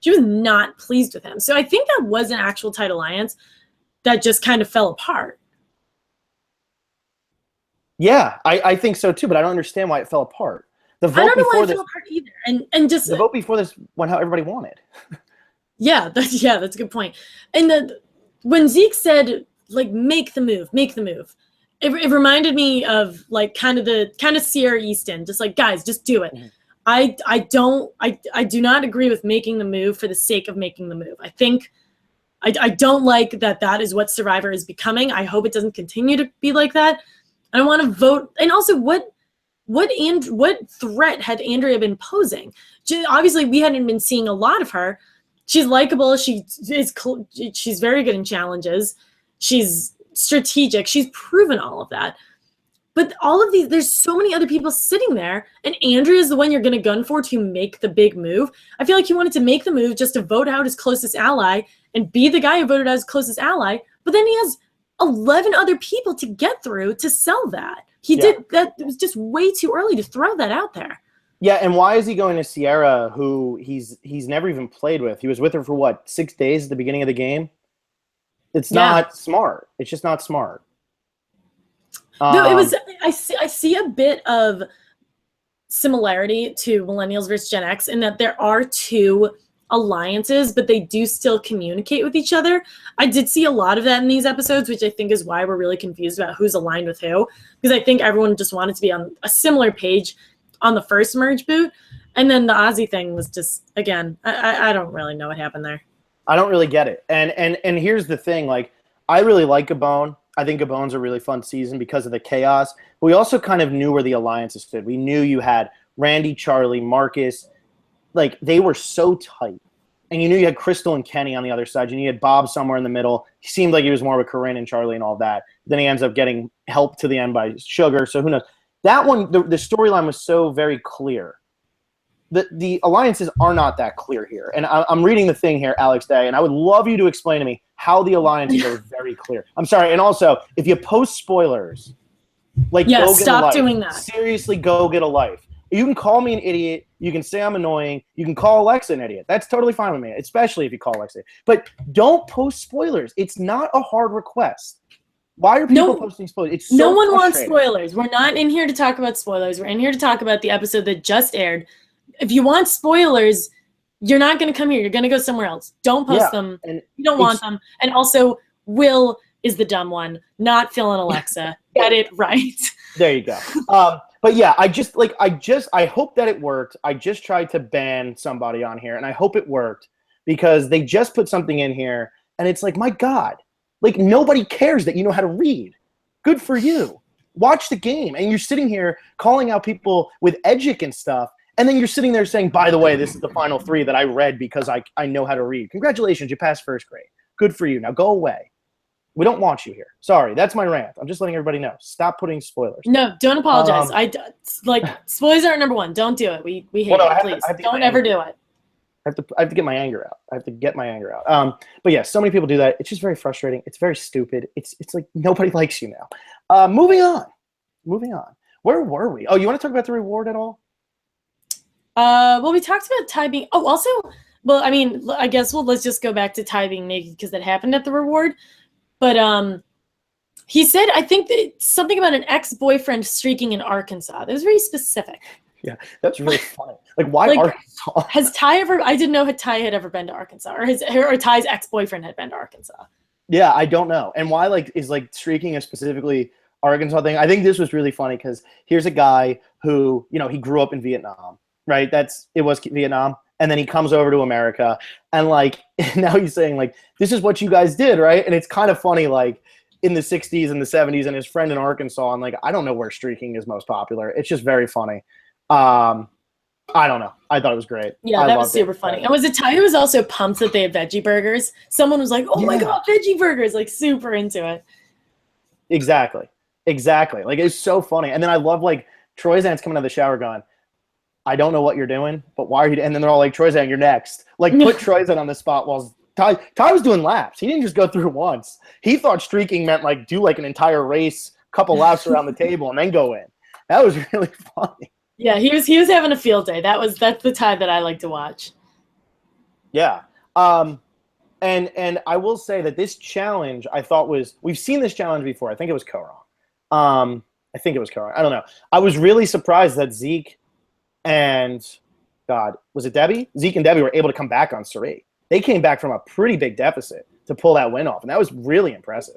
not pleased with him. So I think that was an actual tight alliance that just kind of fell apart. Yeah, I think so too, but I don't understand why it fell apart. I don't know why it fell apart either. And just the vote before this went how everybody wanted. that's a good point. And when Zeke said, like, make the move, it reminded me of like kind of Cirie Easton, just like, guys, just do it. I do not agree with making the move for the sake of making the move. I think I don't like that is what Survivor is becoming. I hope it doesn't continue to be like that. I want to vote. And also, what threat had Andrea been posing? Obviously, we hadn't been seeing a lot of her. She's likable. She's very good in challenges. She's strategic. She's proven all of that. But all of these, there's so many other people sitting there, and Andrea is the one you're going to gun for to make the big move. I feel like he wanted to make the move just to vote out his closest ally and be the guy who voted out his closest ally. But then he has 11 other people to get through to sell that. He did that. It was just way too early to throw that out there. Yeah, and why is he going to Cirie, who he's never even played with? He was with her for what, 6 days at the beginning of the game? It's not smart. It's just not smart. No, it was. I see a bit of similarity to Millennials versus Gen X in that there are two alliances, but they do still communicate with each other. I did see a lot of that in these episodes, which I think is why we're really confused about who's aligned with who, because I think everyone just wanted to be on a similar page on the first merge boot, and then the Ozzy thing was just, again, I don't really know what happened there. I don't really get it. And here's the thing, like, I really like Gabon. I think Gabon's a really fun season because of the chaos. But we also kind of knew where the alliances stood. We knew you had Randy, Charlie, Marcus. Like, they were so tight. And you knew you had Crystal and Kenny on the other side. You knew you had Bob somewhere in the middle. He seemed like he was more of a Corinne and Charlie and all that. Then he ends up getting helped to the end by Sugar. So who knows? That one, the storyline was so very clear. The alliances are not that clear here. And I'm reading the thing here, Alex Day, and I would love you to explain to me how the alliances are very clear. I'm sorry. And also, if you post spoilers, like, go get stop a life. Doing that. Seriously, go get a life. You can call me an idiot. You can say I'm annoying. You can call Alexa an idiot. That's totally fine with me, especially if you call Alexa. But don't post spoilers. It's not a hard request. Why are people posting spoilers? It's so no one wants spoilers. We're not in here to talk about spoilers. We're in here to talk about the episode that just aired. If you want spoilers, you're not going to come here. You're going to go somewhere else. Don't post them. You don't want them. And also, Will is the dumb one, not Phil and Alexa. Get it right. There you go. But yeah, I hope that it worked. I just tried to ban somebody on here, and I hope it worked because they just put something in here, and it's like, my God, like, nobody cares that you know how to read. Good for you. Watch the game, and you're sitting here calling out people with Edgic and stuff, and then you're sitting there saying, by the way, this is the final 3 that I read because I know how to read. Congratulations, you passed first grade. Good for you. Now go away. We don't want you here. Sorry, that's my rant. I'm just letting everybody know. Stop putting spoilers. No, don't apologize. Spoilers are number 1. Don't do it. We hate it. Please don't ever do it. I have to get my anger out. But yeah, so many people do that. It's just very frustrating. It's very stupid. It's like nobody likes you now. Moving on. Where were we? Oh, you want to talk about the reward at all? Well, we talked about Ty being. Oh, also, well, I mean, I guess let's just go back to Ty being naked because that happened at the reward. But he said, I think that something about an ex-boyfriend streaking in Arkansas. That was very specific. Yeah, that's really funny. Like, why Arkansas? Has Ty ever? I didn't know Ty had ever been to Arkansas, or Ty's ex-boyfriend had been to Arkansas. Yeah, I don't know. And why is streaking a specifically Arkansas thing? I think this was really funny because here's a guy who, he grew up in Vietnam, right? It was Vietnam. And then he comes over to America, and now he's saying this is what you guys did, right? And it's kind of funny, in the 60s and the 70s, and his friend in Arkansas, and I don't know where streaking is most popular. It's just very funny. I don't know. I thought it was great. Yeah, that was super funny. And was it Ty who was also pumped that they had veggie burgers? Someone was like, "Oh my God, veggie burgers!" Super into it. Exactly. It's so funny. And then I love Troy Zant's coming out of the shower going, I don't know what you're doing, but why are you? And then they're all like, Troyzan, you're next. Like, put Troyzan on the spot while Ty was doing laps. He didn't just go through once. He thought streaking meant like do like an entire race, couple laps around the table, and then go in. That was really funny. Yeah, he was having a field day. That's the Ty that I like to watch. Yeah. And I will say that this challenge I thought we've seen this challenge before. I think it was Koron. I think it was Koron. I don't know. I was really surprised that Zeke and was it Debbie? Zeke and Debbie were able to come back on Cirie. They came back from a pretty big deficit to pull that win off, and that was really impressive.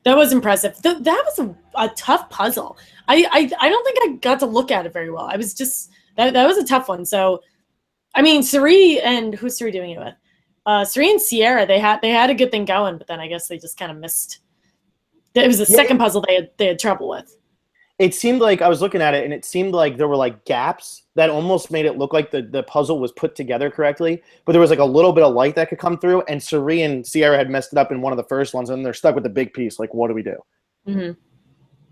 That was impressive. That was a tough puzzle. I don't think I got to look at it very well. I was just that was a tough one. So, I mean, Cirie and who's Cirie doing it with? Cirie and Cirie, they had a good thing going, but then I guess they just kind of missed. It was the second puzzle they had trouble with. It seemed like I was looking at it, and it seemed like there were like gaps that almost made it look like the puzzle was put together correctly, but there was like a little bit of light that could come through, and Cirie and Cirie had messed it up in one of the first ones, and they're stuck with the big piece. Like, what do we do? Mm-hmm.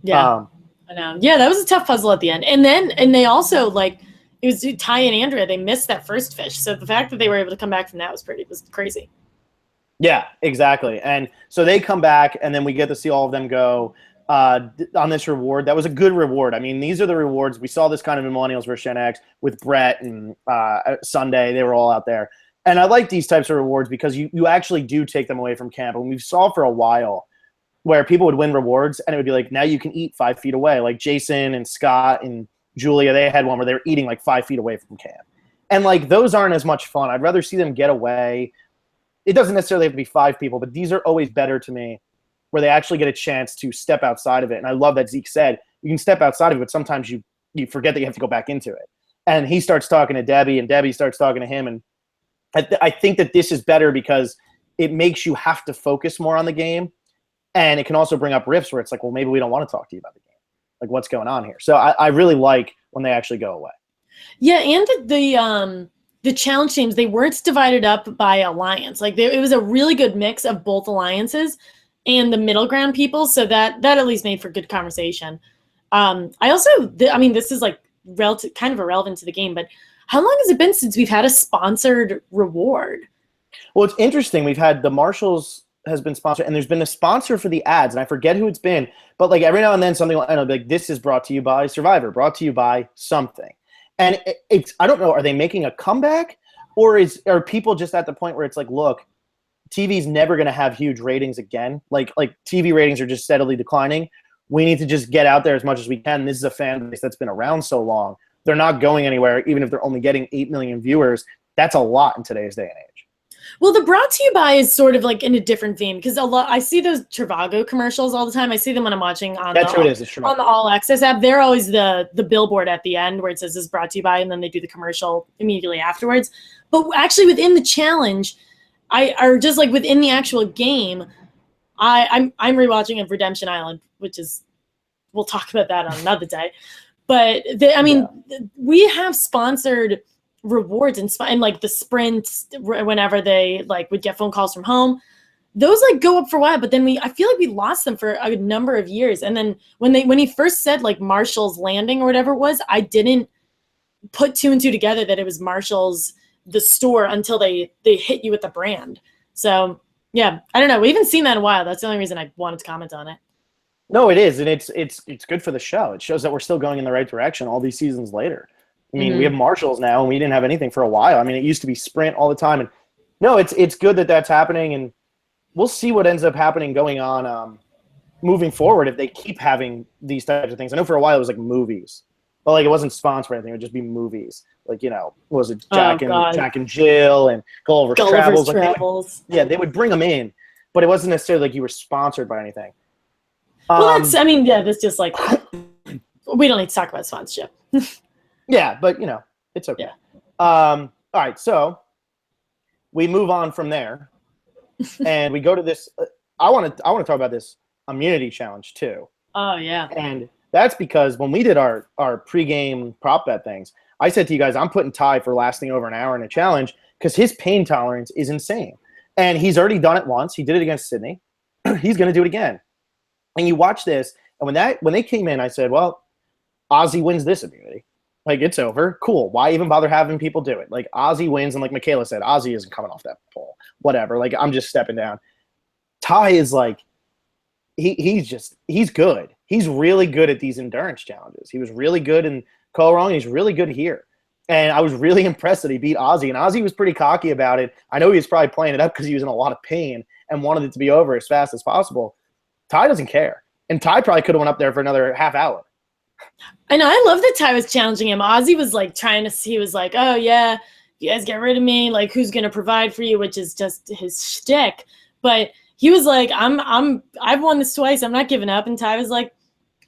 Yeah, I know. Yeah, that was a tough puzzle at the end, and they also like it was Ty and Andrea. They missed that first fish, so the fact that they were able to come back from that was crazy. Yeah, exactly. And so they come back, and then we get to see all of them go on this reward. That was a good reward. I mean, these are the rewards. We saw this kind of in Millennials vs. Gen X with Brett and Sunday. They were all out there. And I like these types of rewards because you actually do take them away from camp. And we saw for a while where people would win rewards, and it would be like, now you can eat 5 feet away. Like Jason and Scott and Julia, they had one where they were eating like 5 feet away from camp. And like those aren't as much fun. I'd rather see them get away. It doesn't necessarily have to be 5 people, but these are always better to me where they actually get a chance to step outside of it. And I love that Zeke said, you can step outside of it, but sometimes you forget that you have to go back into it. And he starts talking to Debbie, and Debbie starts talking to him. And I think that this is better because it makes you have to focus more on the game. And it can also bring up rifts where it's like, well, maybe we don't want to talk to you about the game. Like, what's going on here? So I really like when they actually go away. Yeah, and the challenge teams, they weren't divided up by alliance. Like, it was a really good mix of both alliances and the middle ground people, so that at least made for good conversation. This is like kind of irrelevant to the game, but how long has it been since we've had a sponsored reward? Well, it's interesting. We've had the Marshalls has been sponsored, and there's been a sponsor for the ads, and I forget who it's been, but like every now and then something will end up like, this is brought to you by Survivor, brought to you by something. And it's I don't know, are they making a comeback, or are people just at the point where it's like, look, TV's never going to have huge ratings again. Like TV ratings are just steadily declining. We need to just get out there as much as we can. This is a fan base that's been around so long. They're not going anywhere, even if they're only getting 8 million viewers. That's a lot in today's day and age. Well, the brought to you by is sort of like in a different theme because I see those Trivago commercials all the time. I see them when I'm watching on on the All Access app. They're always the billboard at the end where it says this is brought to you by, and then they do the commercial immediately afterwards. But actually within the challenge, or just like within the actual game, I'm rewatching of Redemption Island, which is, we'll talk about that on another day. But we have sponsored rewards and like the sprints whenever they like would get phone calls from home. Those like go up for a while, but then I feel like we lost them for a number of years. And then when he first said like Marshall's Landing or whatever it was, I didn't put 2 and 2 together that it was Marshall's the store until they hit you with the brand. So yeah, I don't know. We haven't seen that in a while. That's the only reason I wanted to comment on it. No, it is, and it's good for the show. It shows that we're still going in the right direction all these seasons later. I mean, we have Marshalls now, and we didn't have anything for a while. I mean, it used to be Sprint all the time, and no, it's good that that's happening, and we'll see what ends up happening going on moving forward if they keep having these types of things. I know for a while it was like movies, but like it wasn't sponsored or anything. It would just be movies. Like, what was it, Jack and Jill and Gulliver's Travels. They would bring them in, but it wasn't necessarily like you were sponsored by anything. Well, that's just like, we don't need to talk about sponsorship. Yeah, but, it's okay. Yeah. All right, so we move on from there, and we go to this. I want to talk about this immunity challenge, too. Oh, yeah. And that's because when we did our pregame prop bet things, I said to you guys, I'm putting Ty for lasting over an hour in a challenge because his pain tolerance is insane. And he's already done it once. He did it against Sydney. He's going to do it again. And you watch this, and when they came in, I said, well, Ozzy wins this immunity. Like, it's over. Cool. Why even bother having people do it? Like, Ozzy wins, and like Michaela said, Ozzy isn't coming off that pole. Whatever. Like, I'm just stepping down. Ty is like, he's good. He's really good at these endurance challenges. He was really good in Colorado. He's really good here. And I was really impressed that he beat Ozzy. And Ozzy was pretty cocky about it. I know he was probably playing it up because he was in a lot of pain and wanted it to be over as fast as possible. Ty doesn't care. And Ty probably could have went up there for another half hour. And I love that Ty was challenging him. Ozzy was like trying to see, he was like, oh yeah, you guys get rid of me, like who's gonna provide for you, which is just his shtick. But he was like, I've won this twice, I'm not giving up. And Ty was like,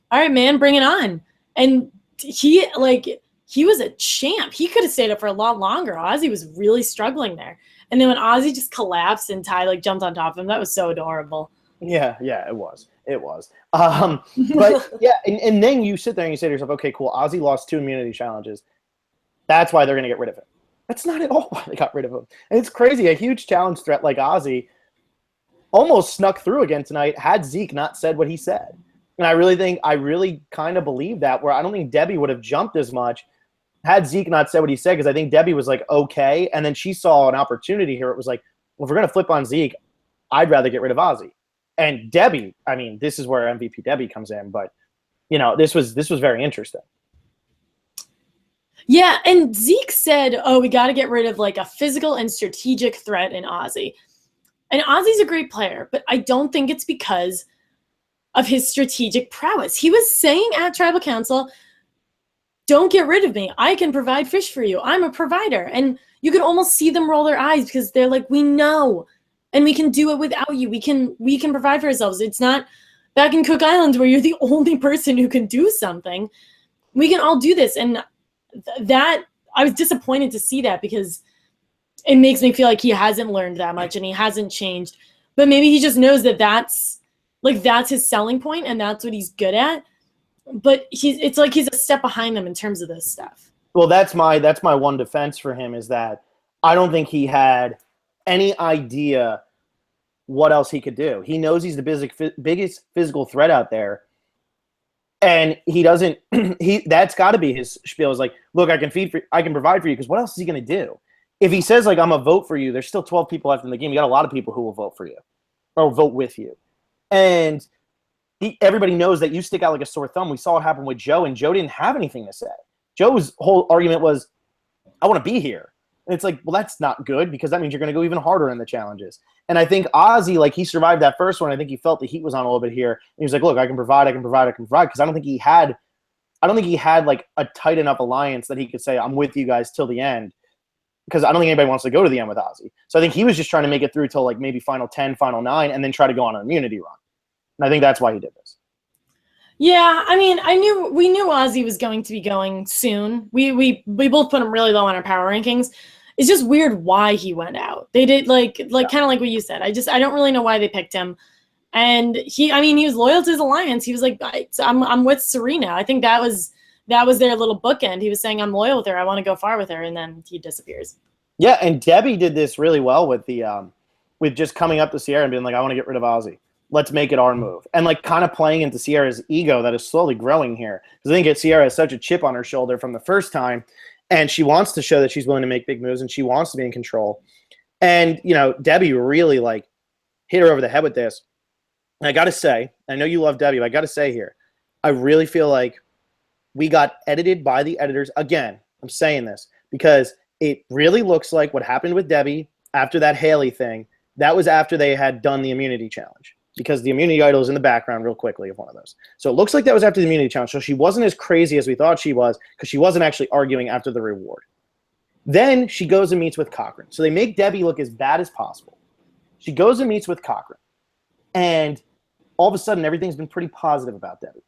all right, man, bring it on. And he was a champ. He could have stayed up for a lot longer. Ozzy was really struggling there. And then when Ozzy just collapsed and Ty like jumped on top of him, that was so adorable. Yeah, it was. But yeah, and then you sit there and you say to yourself, okay, cool, Ozzy lost 2 immunity challenges. That's why they're going to get rid of him. That's not at all why they got rid of him. And it's crazy. A huge challenge threat like Ozzy almost snuck through again tonight had Zeke not said what he said. And I really kind of believe that, where I don't think Debbie would have jumped as much had Zeke not said what he said, because I think Debbie was like, okay. And then she saw an opportunity here. It was like, well, if we're going to flip on Zeke, I'd rather get rid of Ozzy. And Debbie, I mean, this is where MVP Debbie comes in, but this was very interesting. Yeah, and Zeke said, oh, we got to get rid of like a physical and strategic threat in Ozzy. And Ozzy's a great player, but I don't think it's because of his strategic prowess. He was saying at Tribal Council, don't get rid of me. I can provide fish for you. I'm a provider. And you could almost see them roll their eyes because they're like, we know. And we can do it without you. We can provide for ourselves. It's not back in Cook Islands where you're the only person who can do something. We can all do this. And that, I was disappointed to see that, because it makes me feel like he hasn't learned that much and he hasn't changed. But maybe he just knows that that's his selling point and that's what he's good at. But it's like he's a step behind them in terms of this stuff. Well, that's my one defense for him, is that I don't think he had any idea what else he could do. He knows he's the biggest physical threat out there, and he doesn't. That's got to be his spiel. Is like, look, I can provide for you, because what else is he going to do? If he says like, I'm gonna vote for you, there's still 12 people left in the game. You got a lot of people who will vote for you or vote with you, and everybody knows that you stick out like a sore thumb. We saw it happen with Joe, and Joe didn't have anything to say. Joe's whole argument was, I want to be here. And it's like, well, that's not good, because that means you're going to go even harder in the challenges. And I think Ozzy, like, he survived that first one. I think he felt the heat was on a little bit here. And he was like, look, I can provide. Because I don't think he had like a tight enough alliance that he could say, I'm with you guys till the end. Because I don't think anybody wants to go to the end with Ozzy. So I think he was just trying to make it through till like maybe final 10, final 9, and then try to go on an immunity run. And I think that's why he did this. Yeah, I mean, we knew Ozzy was going to be going soon. We both put him really low on our power rankings. It's just weird why he went out. They did like kind of like what you said. I don't really know why they picked him. And he was loyal to his alliance. He was like, I'm with Cirie now. I think that was their little bookend. He was saying, I'm loyal with her. I want to go far with her. And then he disappears. Yeah, and Debbie did this really well with with just coming up to Cirie and being like, I want to get rid of Ozzy. Let's make it our move. And like kind of playing into Ciera's ego that is slowly growing here. Because I think Ciera has such a chip on her shoulder from the first time. And she wants to show that she's willing to make big moves and she wants to be in control. And, Debbie really like hit her over the head with this. And I got to say, I know you love Debbie, but I got to say here, I really feel like we got edited by the editors. Again, I'm saying this because it really looks like what happened with Debbie after that Haley thing. That was after they had done the immunity challenge. Because the immunity idol is in the background real quickly of one of those. So it looks like that was after the immunity challenge. So she wasn't as crazy as we thought she was, because she wasn't actually arguing after the reward. Then she goes and meets with Cochran. So they make Debbie look as bad as possible. She goes and meets with Cochran. And all of a sudden, everything's been pretty positive about Debbie.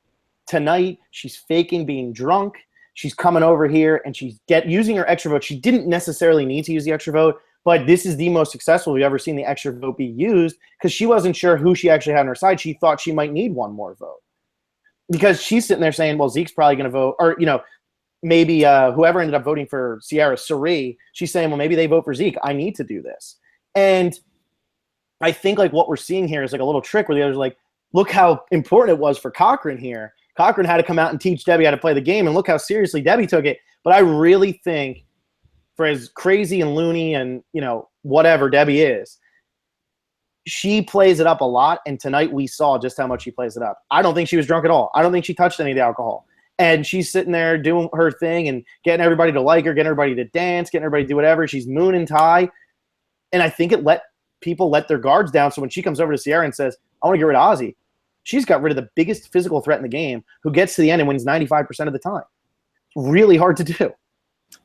Tonight, she's faking being drunk. She's coming over here and she's using her extra vote. She didn't necessarily need to use the extra vote, but this is the most successful we've ever seen the extra vote be used, because she wasn't sure who she actually had on her side. She thought she might need one more vote. Because she's sitting there saying, well, Zeke's probably going to vote. Or, maybe whoever ended up voting for Cirie, she's saying, well, maybe they vote for Zeke. I need to do this. And I think like what we're seeing here is like a little trick where the others are like, look how important it was for Cochran here. Cochran had to come out and teach Debbie how to play the game, and look how seriously Debbie took it. But I really think, for as crazy and loony and, whatever Debbie is, she plays it up a lot, and tonight we saw just how much she plays it up. I don't think she was drunk at all. I don't think she touched any of the alcohol. And she's sitting there doing her thing and getting everybody to like her, getting everybody to dance, getting everybody to do whatever. She's moon and tie. And I think it let people let their guards down. So when she comes over to Cirie and says, I want to get rid of Ozzy, she's got rid of the biggest physical threat in the game, who gets to the end and wins 95% of the time. It's really hard to do.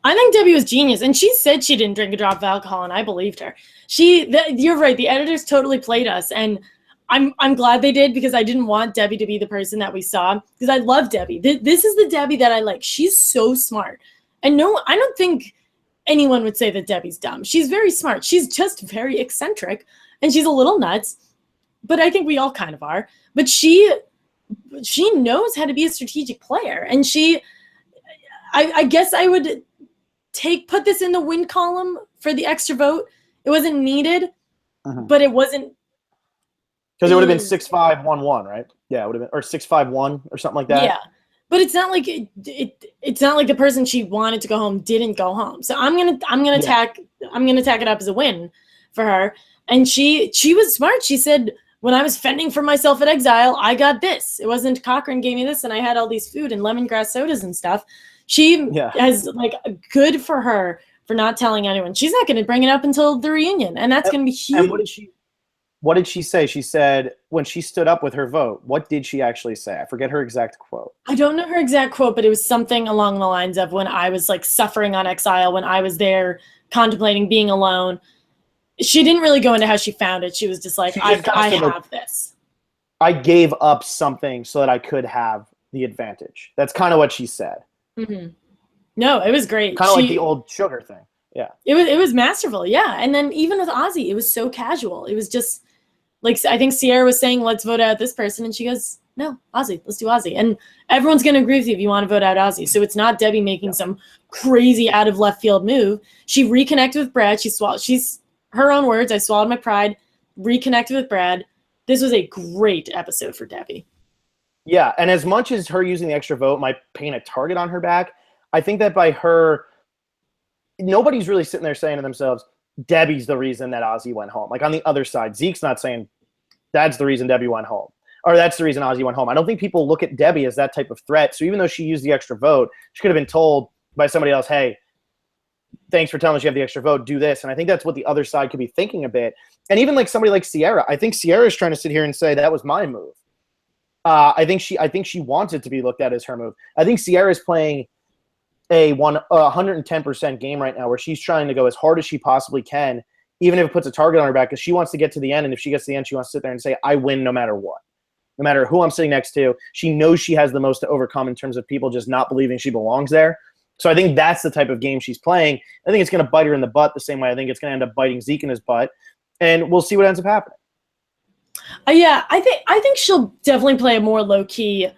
I think Debbie was genius, and she said she didn't drink a drop of alcohol, and I believed her. You're right. The editors totally played us, and I'm glad they did, because I didn't want Debbie to be the person that we saw, because I love Debbie. This is the Debbie that I like. She's so smart, and no, I don't think anyone would say that Debbie's dumb. She's very smart. She's just very eccentric, and she's a little nuts, but I think we all kind of are. But she knows how to be a strategic player, and I guess I would put this in the win column for the extra vote. It wasn't needed, but it wasn't. Because it would have been 6-5-1-1, right? Yeah, it would have been, or 6-5-1 or something like that. Yeah, but it's not like it's not like the person she wanted to go home didn't go home. So I'm gonna tack it up as a win for her. And she was smart. She said, when I was fending for myself at Exile, I got this. It wasn't Cochran gave me this, and I had all these food and lemongrass sodas and stuff. She has, like, good for her for not telling anyone. She's not going to bring it up until the reunion, and that's going to be huge. And what did she say? She said, when she stood up with her vote, what did she actually say? I forget her exact quote. I don't know her exact quote, but it was something along the lines of, when I was, like, suffering on Exile, when I was there contemplating being alone. She didn't really go into how she found it. She was just like, I have this. I gave up something so that I could have the advantage. That's kind of what she said. Mm-hmm. No, it was great. Kind of like the old Sugar thing. Yeah. It was masterful. Yeah. And then even with Ozzy, it was so casual. It was just like, I think Cirie was saying, let's vote out this person. And she goes, no, Ozzy, let's do Ozzy. And everyone's going to agree with you if you want to vote out Ozzy. So it's not Debbie making some crazy out of left field move. She reconnected with Brad. She's her own words. I swallowed my pride, reconnected with Brad. This was a great episode for Debbie. Yeah, and as much as her using the extra vote might paint a target on her back, I think that by her, nobody's really sitting there saying to themselves, Debbie's the reason that Ozzy went home. Like, on the other side, Zeke's not saying that's the reason Debbie went home, or that's the reason Ozzy went home. I don't think people look at Debbie as that type of threat. So even though she used the extra vote, she could have been told by somebody else, hey, thanks for telling us you have the extra vote, do this. And I think that's what the other side could be thinking a bit. And even like somebody like Cirie, I think Cirie is trying to sit here and say that was my move. I think she wants it to be looked at as her move. I think Cirie is playing a 110% game right now, where she's trying to go as hard as she possibly can, even if it puts a target on her back, because she wants to get to the end. And if she gets to the end, she wants to sit there and say, I win no matter what, no matter who I'm sitting next to. She knows she has the most to overcome in terms of people just not believing she belongs there. So I think that's the type of game she's playing. I think it's going to bite her in the butt the same way I think it's going to end up biting Zeke in his butt. And we'll see what ends up happening. Yeah, I think she'll definitely play a more low-key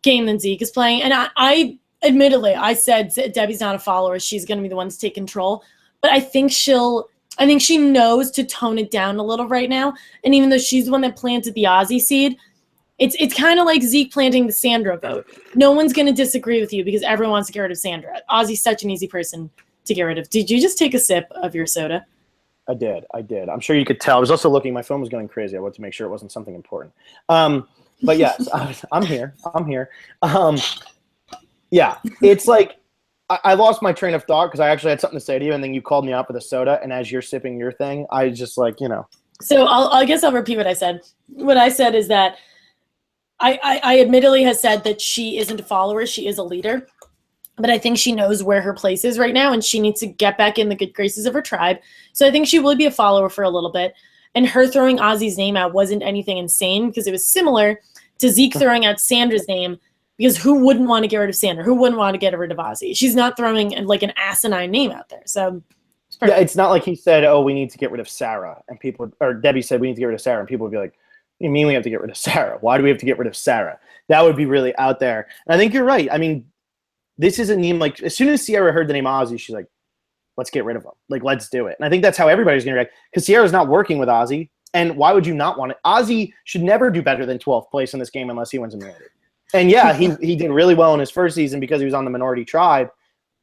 game than Zeke is playing. And I admittedly, I said Debbie's not a follower. She's going to be the one to take control. But I think she knows to tone it down a little right now. And even though she's the one that planted the Ozzy seed, it's kind of like Zeke planting the Sandra vote. No one's going to disagree with you because everyone wants to get rid of Sandra. Ozzy's such an easy person to get rid of. Did you just take a sip of your soda? I did. I'm sure you could tell. I was also looking. My phone was going crazy. I wanted to make sure it wasn't something important. But yes, I'm here. Yeah, it's like I lost my train of thought because I actually had something to say to you, and then you called me out for the soda. And as you're sipping your thing, I just So I guess I'll repeat what I said. What I said is that I admittedly has said that she isn't a follower. She is a leader. But I think she knows where her place is right now, and she needs to get back in the good graces of her tribe. So I think she will be a follower for a little bit. And her throwing Ozzy's name out wasn't anything insane because it was similar to Zeke throwing out Sandra's name, because who wouldn't want to get rid of Sandra? Who wouldn't want to get rid of Ozzy? She's not throwing like an asinine name out there. So it's not like he said, oh, we need to get rid of Sarah. And people, or Debbie said, we need to get rid of Sarah. And people would be like, what do you mean we have to get rid of Sarah? Why do we have to get rid of Sarah? That would be really out there. And I think you're right. I mean, this is a name, like, as soon as Cirie heard the name Ozzy, she's like, let's get rid of him. Like, let's do it. And I think that's how everybody's going to react, because Ciara's not working with Ozzy. And why would you not want it? Ozzy should never do better than 12th place in this game unless he wins immunity. And yeah, he did really well in his first season because he was on the minority tribe.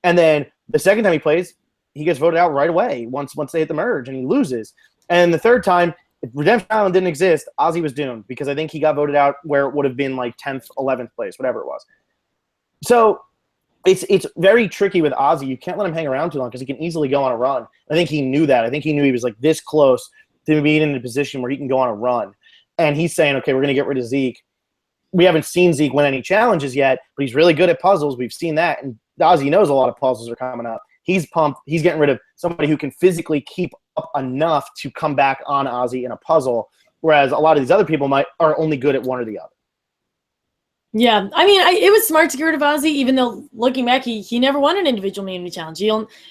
And then the second time he plays, he gets voted out right away once they hit the merge, and he loses. And the third time, if Redemption Island didn't exist, Ozzy was doomed because I think he got voted out where it would have been like 10th, 11th place, whatever it was. So it's very tricky with Ozzy. You can't let him hang around too long because he can easily go on a run. I think he knew that. I think he knew he was like this close to being in a position where he can go on a run. And he's saying, okay, we're going to get rid of Zeke. We haven't seen Zeke win any challenges yet, but he's really good at puzzles. We've seen that. And Ozzy knows a lot of puzzles are coming up. He's pumped. He's getting rid of somebody who can physically keep up enough to come back on Ozzy in a puzzle, whereas a lot of these other people are only good at one or the other. Yeah, I mean, it was smart to get rid of Ozzy, even though looking back, he never won an individual immunity challenge.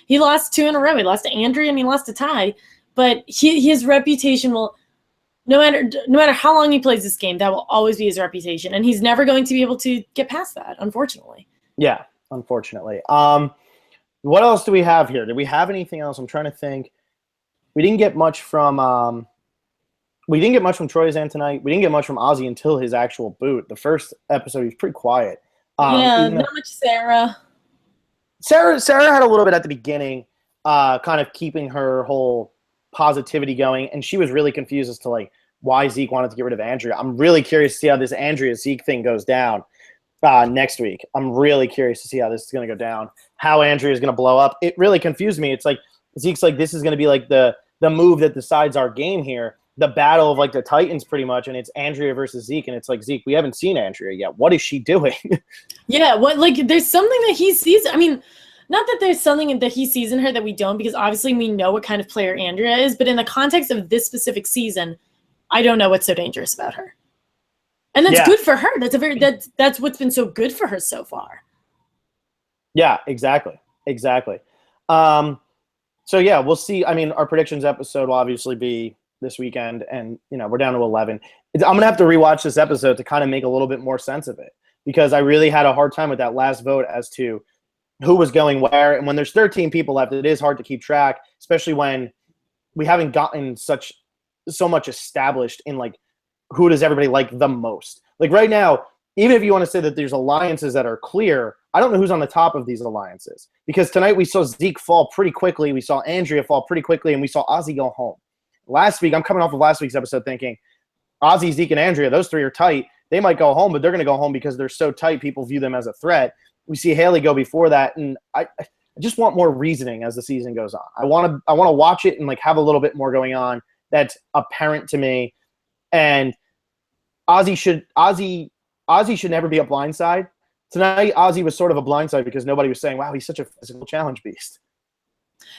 He lost 2 in a row. He lost to Andrea and he lost to Ty. But his reputation will, no matter how long he plays this game, that will always be his reputation, and he's never going to be able to get past that, unfortunately. Yeah, unfortunately. What else do we have here? Did we have anything else? I'm trying to think. We didn't get much from Troyzan tonight. We didn't get much from Ozzy until his actual boot. The first episode, he was pretty quiet. Yeah, not much Sarah. Sarah had a little bit at the beginning, kind of keeping her whole positivity going, and she was really confused as to like why Zeke wanted to get rid of Andrea. I'm really curious to see how this Andrea-Zeke thing goes down next week. I'm really curious to see how this is going to go down, how Andrea is going to blow up. It really confused me. It's like Zeke's like, this is going to be like the move that decides our game here, the battle of like the Titans pretty much, and it's Andrea versus Zeke, and it's like, Zeke, we haven't seen Andrea yet. What is she doing? Yeah, there's something that he sees. I mean, not that there's something that he sees in her that we don't, because obviously we know what kind of player Andrea is, but in the context of this specific season, I don't know what's so dangerous about her. And that's good for her. That's what's been so good for her so far. Yeah, exactly. So yeah, we'll see. I mean, our predictions episode will obviously be this weekend, and we're down to 11. I'm gonna have to rewatch this episode to kind of make a little bit more sense of it, because I really had a hard time with that last vote as to who was going where. And when there's 13 people left, it is hard to keep track, especially when we haven't gotten so much established in like who does everybody like the most. Like right now, even if you want to say that there's alliances that are clear, I don't know who's on the top of these alliances, because tonight we saw Zeke fall pretty quickly, we saw Andrea fall pretty quickly, and we saw Ozzy go home. Last week, I'm coming off of last week's episode thinking Ozzy, Zeke, and Andrea, those 3 are tight. They might go home, but they're going to go home because they're so tight, people view them as a threat. We see Haley go before that, and I just want more reasoning as the season goes on. I want to watch it and like have a little bit more going on that's apparent to me. And Ozzy should never be a blindside. Tonight, Ozzy was sort of a blindside because nobody was saying, wow, he's such a physical challenge beast.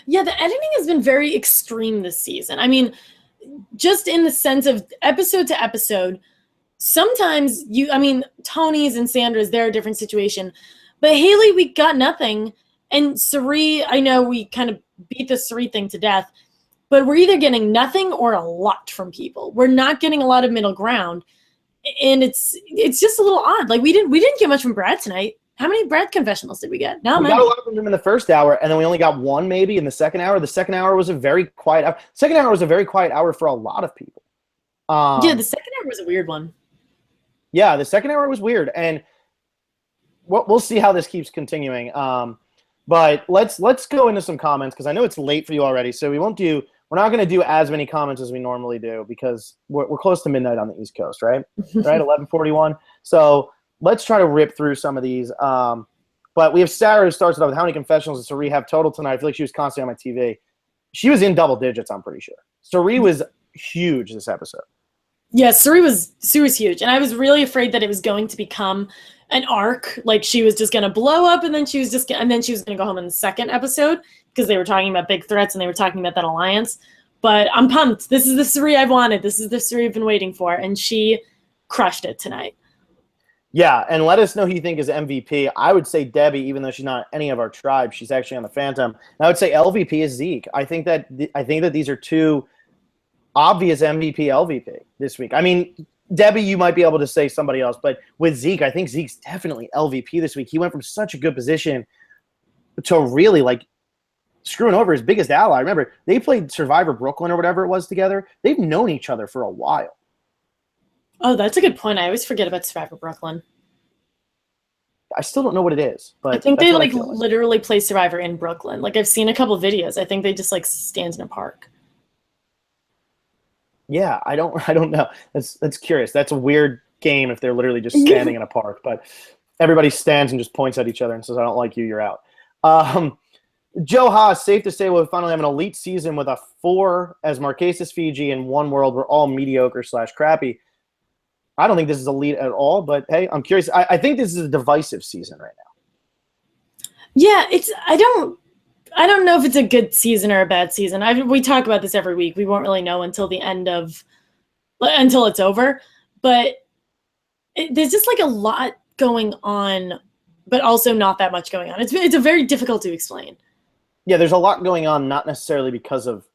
Yeah, the editing has been very extreme this season. I mean, just in the sense of episode to episode, sometimes Tony's and Sandra's, they're a different situation. But Haley, we got nothing. And Cirie, I know we kind of beat the Cirie thing to death, but we're either getting nothing or a lot from people. We're not getting a lot of middle ground. And it's just a little odd. Like we didn't get much from Brad tonight. How many Brad confessionals did we get? We got a lot from him in the first hour, and then we only got one maybe in the second hour. The second hour was a very quiet hour. Second hour was a very quiet hour for a lot of people. Yeah, the second hour was a weird one. Yeah, the second hour was weird, and we'll see how this keeps continuing. But let's go into some comments, because I know it's late for you already, so we're not going to do as many comments as we normally do, because we're close to midnight on the East Coast, right? Right, 11:41. So let's try to rip through some of these. But we have Sarah, who starts it off with how many confessionals does Cirie have total tonight? I feel like she was constantly on my TV. She was in double digits, I'm pretty sure. Cirie was huge this episode. Yeah, Cirie was huge. And I was really afraid that it was going to become an arc. Like she was just going to blow up, and then she was going to go home in the second episode, because they were talking about big threats and they were talking about that alliance. But I'm pumped. This is the Cirie I've wanted. This is the Cirie I've been waiting for. And she crushed it tonight. Yeah, and let us know who you think is MVP. I would say Debbie, even though she's not any of our tribe. She's actually on the Phantom. And I would say LVP is Zeke. I think that these are two obvious MVP, LVP this week. I mean, Debbie, you might be able to say somebody else, but with Zeke, I think Zeke's definitely LVP this week. He went from such a good position to really like screwing over his biggest ally. Remember, they played Survivor Brooklyn or whatever it was together. They've known each other for a while. Oh, that's a good point. I always forget about Survivor Brooklyn. I still don't know what it is, but I think they like literally play Survivor in Brooklyn. Like I've seen a couple of videos. I think they just like stand in a park. Yeah, I don't know. That's curious. That's a weird game if they're literally just standing in a park, but everybody stands and just points at each other and says, "I don't like you, you're out." Joe Haas, safe to say we'll finally have an elite season with a 4 as Marquesas, Fiji, and One World. We're all mediocre / crappy. I don't think this is elite at all, but hey, I'm curious. I think this is a divisive season right now. Yeah, I don't know if it's a good season or a bad season. We talk about this every week. We won't really know until until it's over. But there's just like a lot going on, but also not that much going on. It's a very difficult to explain. Yeah, there's a lot going on, not necessarily because of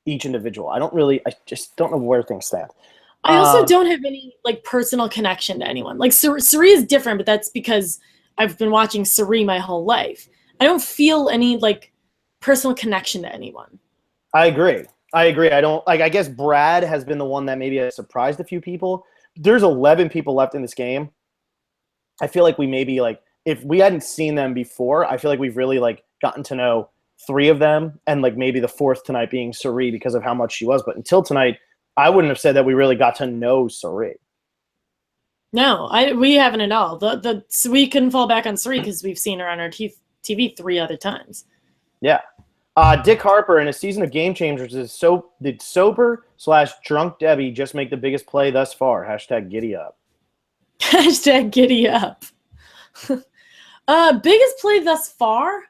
each individual. I just don't know where things stand. I also don't have any like personal connection to anyone. Like Cirie is different, but that's because I've been watching Cirie my whole life. I don't feel any like personal connection to anyone. I agree. I don't like. I guess Brad has been the one that maybe has surprised a few people. There's 11 people left in this game. I feel like we maybe like if we hadn't seen them before, I feel like we've really like gotten to know 3 of them, and like maybe the 4th tonight being Cirie because of how much she was. But until tonight, I wouldn't have said that we really got to know Cirie. No, we haven't at all. So we couldn't fall back on Cirie because we've seen her on our TV 3 other times. Yeah. Dick Harper in a season of Game Changers did sober / drunk Debbie just make the biggest play thus far? # giddy up. # giddy up. Biggest play thus far?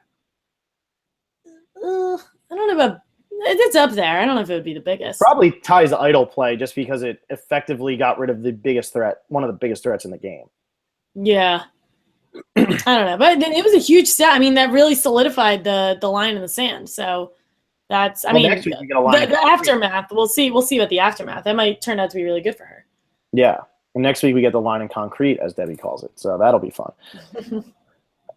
I don't know about. It's up there. I don't know if it would be the biggest. Probably Ty's idol play just because it effectively got rid of the biggest threat, one of the biggest threats in the game. Yeah. I don't know. But it was a huge stat. I mean, that really solidified the line in the sand. So that's, next week we get a line the aftermath. We'll see about the aftermath. That might turn out to be really good for her. Yeah. And next week we get the line in concrete, as Debbie calls it. So that'll be fun.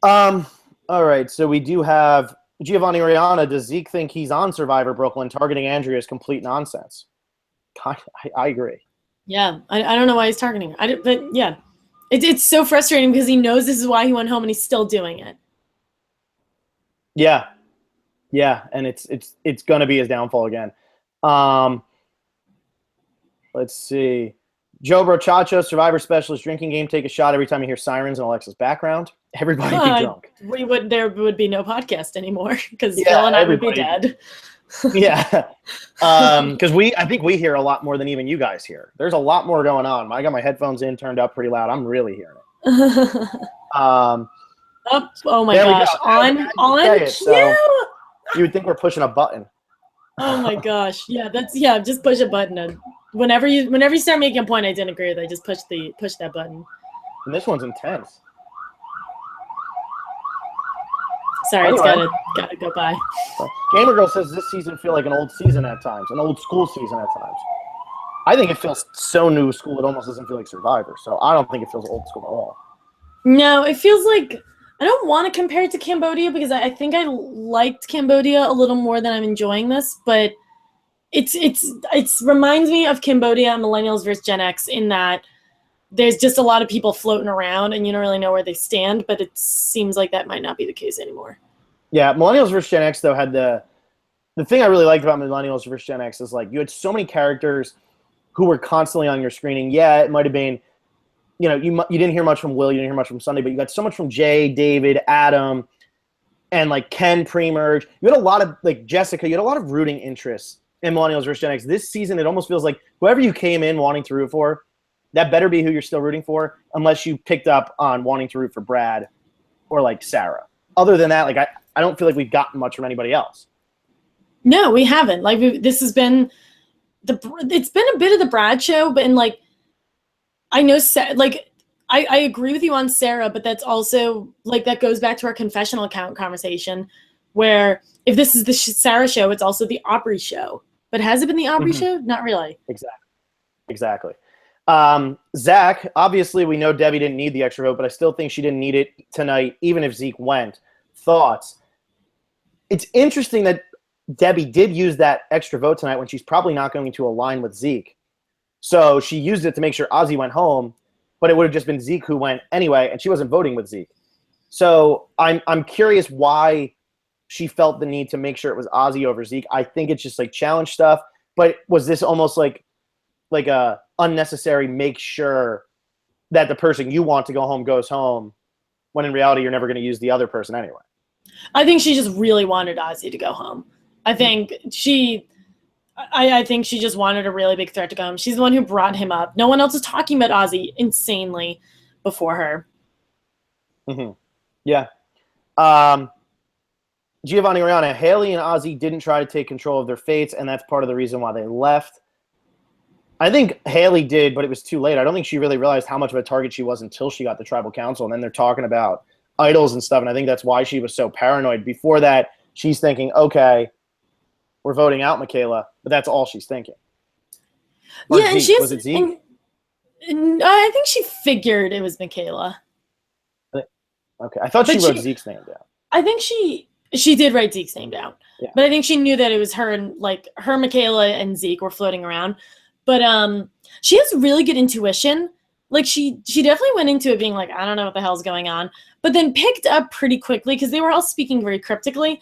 All right. So we do have Giovanni Oriana. Does Zeke think he's on Survivor Brooklyn? Targeting Andrea is complete nonsense. I agree. Yeah. I don't know why he's targeting her. But yeah. It's so frustrating because he knows this is why he went home and he's still doing it. Yeah. Yeah. And it's going to be his downfall again. Let's see. Joe Brochacho, Survivor Specialist, drinking game. Take a shot every time you hear sirens in Alexa's background. Everybody be drunk. There would be no podcast anymore because Phil and I would be dead. Yeah. Because I think we hear a lot more than even you guys hear. There's a lot more going on. I got my headphones in, turned up pretty loud. I'm really hearing it. Oh my gosh. On cue. So you would think we're pushing a button. Oh my gosh. Yeah, just push a button. And whenever you start making a point I didn't agree with, I just push that button. And this one's intense. Sorry, anyway, it's gotta go by. Gamer Girl says this season feel like an old season at times, an old school season at times. I think it feels so new school it almost doesn't feel like Survivor. So I don't think it feels old school at all. No, it feels like I don't want to compare it to Cambodia because I think I liked Cambodia a little more than I'm enjoying this, but it reminds me of Cambodia Millennials versus Gen X in that there's just a lot of people floating around and you don't really know where they stand, but it seems like that might not be the case anymore. Yeah, Millennials versus Gen X, though, had the thing I really liked about Millennials versus Gen X is, like, you had so many characters who were constantly on your screening. Yeah, it might have been, you didn't hear much from Will, you didn't hear much from Sunday, but you got so much from Jay, David, Adam, and, like, Ken pre-merge. You had a lot of, like, Jessica, you had a lot of rooting interests in Millennials versus Gen X. This season, it almost feels like whoever you came in wanting to root for, that better be who you're still rooting for, unless you picked up on wanting to root for Brad or, like, Sarah. Other than that, like, I don't feel like we've gotten much from anybody else. No, we haven't. Like, this has been it's been a bit of the Brad show, but like, I know, like, I agree with you on Sarah, but that's also, like, that goes back to our confessional account conversation, where if this is the Sarah show, it's also the Aubrey show. But has it been the Aubrey show? Not really. Exactly. Zach, obviously we know Debbie didn't need the extra vote, but I still think she didn't need it tonight, even if Zeke went. Thoughts? It's interesting that Debbie did use that extra vote tonight when she's probably not going to align with Zeke. So she used it to make sure Ozzy went home, but it would have just been Zeke who went anyway, and she wasn't voting with Zeke. So I'm curious why she felt the need to make sure it was Ozzy over Zeke. I think it's just like challenge stuff. But was this almost like a unnecessary make sure that the person you want to go home goes home, when in reality you're never going to use the other person anyway? I think she just really wanted Ozzy to go home. I think she just wanted a really big threat to go home. She's the one who brought him up. No one else is talking about Ozzy insanely before her. Mm-hmm. Yeah. Giovanni Oriana, Haley and Ozzy didn't try to take control of their fates, and that's part of the reason why they left. I think Haley did, but it was too late. I don't think she really realized how much of a target she was until she got the tribal council, and then they're talking about idols and stuff, and I think that's why she was so paranoid. Before that, she's thinking, okay, we're voting out Michaela, but that's all she's thinking. Or yeah, Zeke. Was it Zeke? And I think she figured it was Michaela. Okay, I thought she wrote Zeke's name down. I think she did write Zeke's name down, yeah. But I think she knew that it was her, and like her, Michaela, and Zeke were floating around. But she has really good intuition. Like she definitely went into it being like, I don't know what the hell's going on, but then picked up pretty quickly because they were all speaking very cryptically.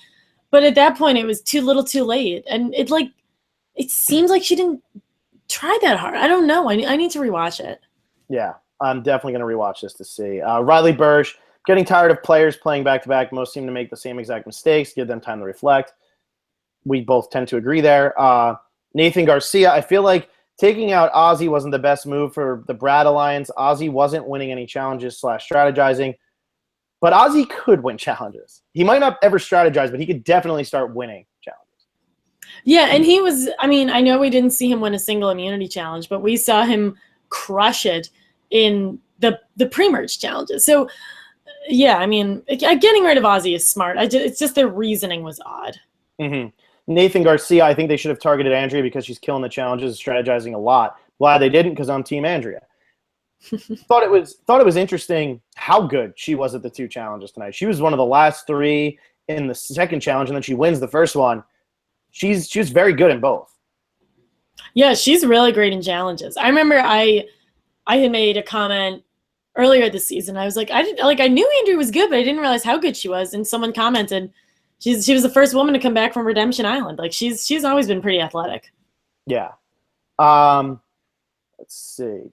But at that point, it was too little, too late, and it seems like she didn't try that hard. I don't know. I need to rewatch it. Yeah, I'm definitely going to rewatch this to see. Riley Burge, getting tired of players playing back-to-back. Most seem to make the same exact mistakes. Give them time to reflect. We both tend to agree there. Nathan Garcia, I feel like taking out Ozzy wasn't the best move for the Brad Alliance. Ozzy wasn't winning any challenges / strategizing, but Ozzy could win challenges. He might not ever strategize, but he could definitely start winning challenges. Yeah, and he was, I mean, I know we didn't see him win a single immunity challenge, but we saw him crush it in the pre-merge challenges. So, yeah, I mean, getting rid of Ozzy is smart. It's just their reasoning was odd. Mm-hmm. Nathan Garcia, I think they should have targeted Andrea because she's killing the challenges, strategizing a lot. Glad they didn't because I'm Team Andrea. Thought it was interesting how good she was at the 2 challenges tonight. She was one of the last 3 in the second challenge, and then she wins the first one. She was very good in both. Yeah, she's really great in challenges. I remember I had made a comment earlier this season. I was like, I knew Andrea was good, but I didn't realize how good she was. And someone commented, she was the first woman to come back from Redemption Island. Like she's always been pretty athletic. Yeah. Let's see.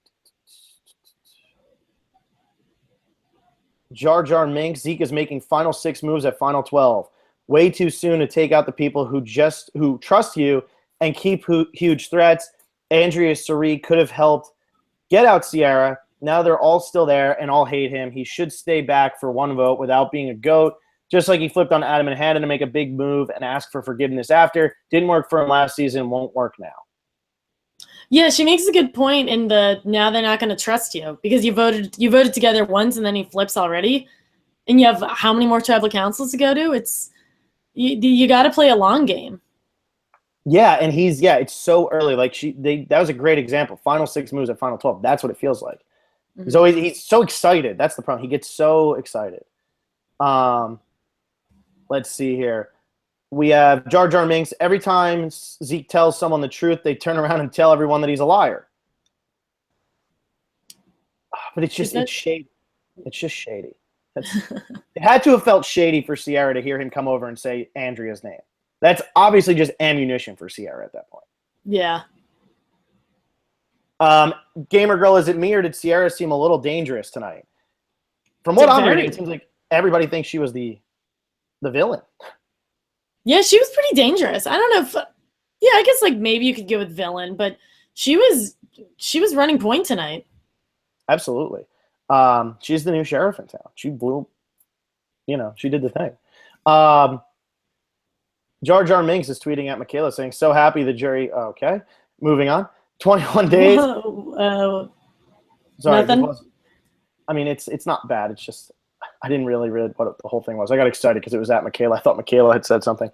Jar Jar Mink, Zeke is making final 6 moves at final 12. Way too soon to take out the people who trust you and keep huge threats. Andrea Cirie could have helped get out Ciara. Now they're all still there and all hate him. He should stay back for 1 vote without being a goat. Just like he flipped on Adam and Hannah to make a big move and ask for forgiveness after. Didn't work for him last season, won't work now. Yeah, she makes a good point in now they're not going to trust you because you voted together once and then he flips already. And you have how many more tribal councils to go to? It's you got to play a long game. Yeah, and it's so early. Like that was a great example. Final 6 moves at final 12. That's what it feels like. Mm-hmm. He's so excited. That's the problem. He gets so excited. Let's see here. We have Jar Jar Minks. Every time Zeke tells someone the truth, they turn around and tell everyone that he's a liar. But it's shady. It's just shady. It had to have felt shady for Ciara to hear him come over and say Andrea's name. That's obviously just ammunition for Ciara at that point. Yeah. Gamer Girl, is it me or did Ciara seem a little dangerous tonight? From what I'm reading, it seems like everybody thinks she was the villain. Yeah, she was pretty dangerous. I don't know if I guess like maybe you could go with villain, but she was running point tonight. Absolutely. She's the new sheriff in town. She blew, she did the thing. Jar Jar Minks is tweeting at Michaela saying, so happy the jury. Okay, moving on. 21 days. Sorry. Nothing. I mean, it's not bad. It's just I didn't really read what the whole thing was. I got excited because it was at Michaela. I thought Michaela had said something.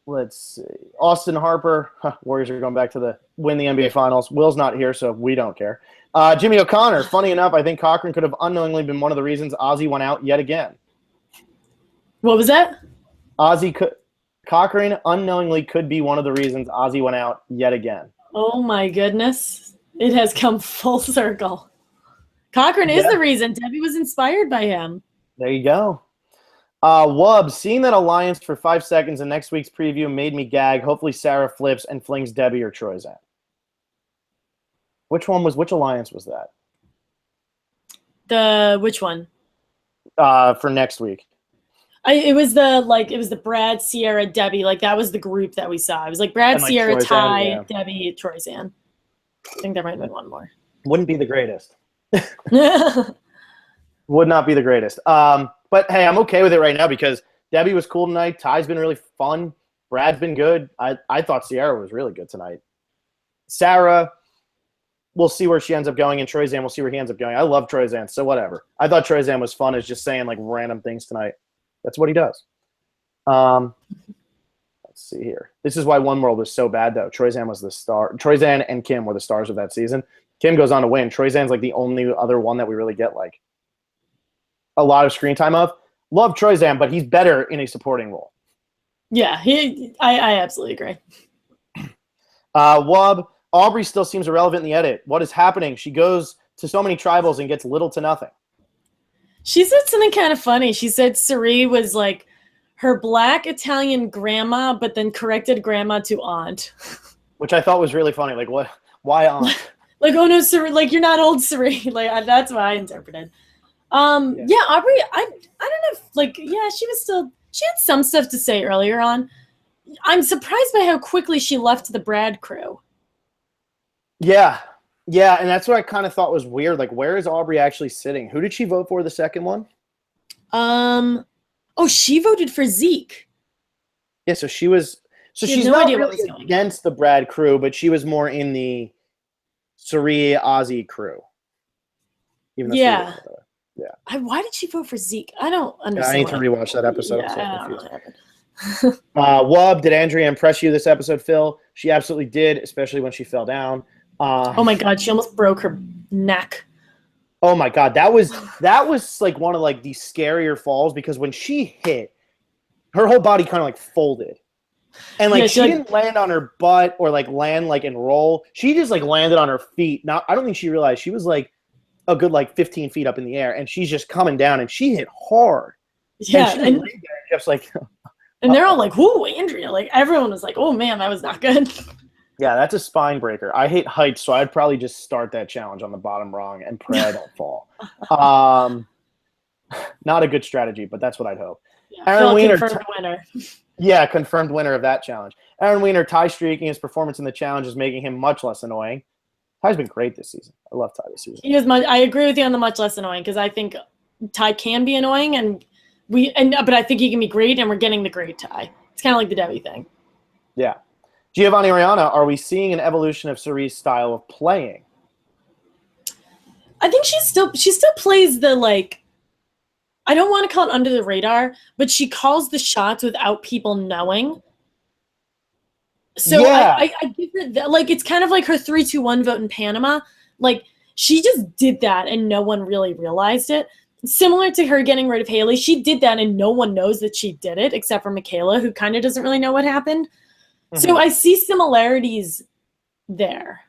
Let's see. Austin Harper. Warriors are going back to win the NBA Finals. Will's not here, so we don't care. Jimmy O'Connor. Funny enough, I think Cochran could have unknowingly been one of the reasons Ozzy went out yet again. What was that? Cochran unknowingly could be one of the reasons Ozzy went out yet again. Oh my goodness. It has come full circle. Cochran is the reason. Debbie was inspired by him. There you go. Wub, seeing that alliance for 5 seconds in next week's preview made me gag. Hopefully Sarah flips and flings Debbie or Troyzan. Which alliance was that? Which one? For next week. It was the Brad, Cirie, Debbie. Like that was the group that we saw. It was like Brad, Cirie, Ty, Debbie, Troyzan. I think there might have been one more. Wouldn't be the greatest. Would not be the greatest. But hey, I'm okay with it right now because Debbie was cool tonight. Ty's been really fun. Brad's been good. I thought Cirie was really good tonight. Sarah, we'll see where she ends up going, and Troyzan, we'll see where he ends up going. I love Troyzan, so whatever. I thought Troyzan was fun as just saying like random things tonight. That's what he does. Let's see here. This is why One World was so bad, though. Troyzan was the star. Troyzan and Kim were the stars of that season. Kim goes on to win. Troyzan's like the only other one that we really get like a lot of screen time of. Love Troyzan, but he's better in a supporting role. Yeah, I absolutely agree. Wub, Aubrey still seems irrelevant in the edit. What is happening? She goes to so many tribals and gets little to nothing. She said something kind of funny. She said Cirie was like her black Italian grandma, but then corrected grandma to aunt. Which I thought was really funny. Like, what? Why aunt? Like, oh no, Cirie, like you're not old Cirie. Like that's what I interpreted. Yeah, Aubrey, I don't know if, like, yeah, she had some stuff to say earlier on. I'm surprised by how quickly she left the Brad crew. Yeah, and that's what I kind of thought was weird. Like, where is Aubrey actually sitting? Who did she vote for the second one? Oh, she voted for Zeke. Yeah, so she's no not really against the Brad crew, but she was more in the Cirie Ozzy crew. Even yeah. Why did she vote for Zeke? I don't understand. I need to rewatch that episode. Wub, did Andrea impress you this episode, Phil? She absolutely did, especially when she fell down. Oh my God, she almost broke her neck. Oh my God, that was like one of like the scarier falls because when she hit, her whole body kind of like folded, and like she didn't land on her butt or like land like and roll. She just like landed on her feet. Now I don't think she realized she was like a good like 15 feet up in the air, and she's just coming down, and she hit hard. Yeah, and just like, and they're all like, "Whoa, Andrea!" Like everyone was like, "Oh man, that was not good." Yeah, that's a spine breaker. I hate heights, so I'd probably just start that challenge on the bottom rung and pray I don't fall. Not a good strategy, but that's what I'd hope. Yeah, Aaron Weiner, confirmed winner. Yeah, confirmed winner of that challenge. Aaron Weiner, Ty streaking. His performance in the challenge is making him much less annoying. Ty's been great this season. I love Ty this season. He is I agree with you on the much less annoying because I think Ty can be annoying, but I think he can be great, and we're getting the great Ty. It's kind of like the Debbie thing. Yeah. Giovanni Oriana, are we seeing an evolution of Cirie's style of playing? I think she still plays the like. I don't want to call it under the radar, but she calls the shots without people knowing. So yeah. I give her that, like it's kind of like her 3-2-1 vote in Panama. Like she just did that and no one really realized it. Similar to her getting rid of Haley, she did that and no one knows that she did it except for Michaela, who kind of doesn't really know what happened. Mm-hmm. So I see similarities there.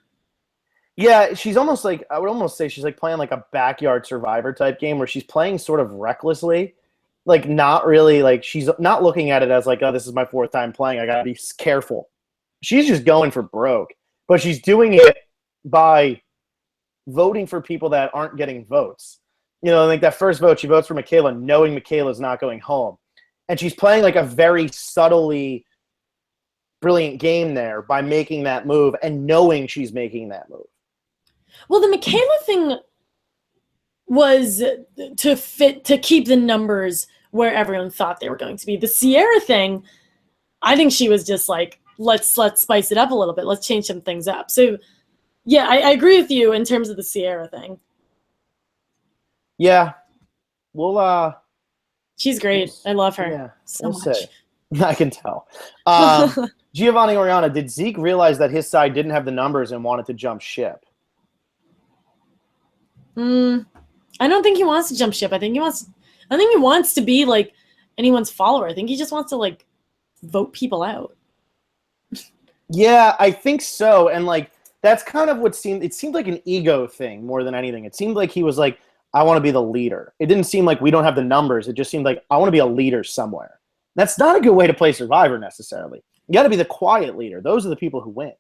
Yeah, she's almost like, I would almost say she's like playing like a backyard survivor type game where she's playing sort of recklessly. Like not really, like she's not looking at it as like, oh, this is my 4th time playing. I got to be careful. She's just going for broke, but she's doing it by voting for people that aren't getting votes. You know, like that first vote, she votes for Michaela, knowing Michaela's not going home. And she's playing like a very subtly brilliant game there by making that move and knowing she's making that move. Well, the Michaela thing was to keep the numbers where everyone thought they were going to be. The Cirie thing, I think she was just like, let's spice it up a little bit. Let's change some things up. So, yeah, I agree with you in terms of the Cirie thing. Yeah. Well, she's great. I love her so much. I can tell. Giovanni Oriana, did Zeke realize that his side didn't have the numbers and wanted to jump ship? I don't think he wants to jump ship. I think he wants to be like anyone's follower. I think he just wants to like vote people out. Yeah, I think so. And like That's kind of what seemed. It seemed like an ego thing more than anything. It seemed like he was like, I want to be the leader. It didn't seem like we don't have the numbers. It just seemed like I want to be a leader somewhere. That's not a good way to play Survivor necessarily. You got to be the quiet leader. Those are the people who win.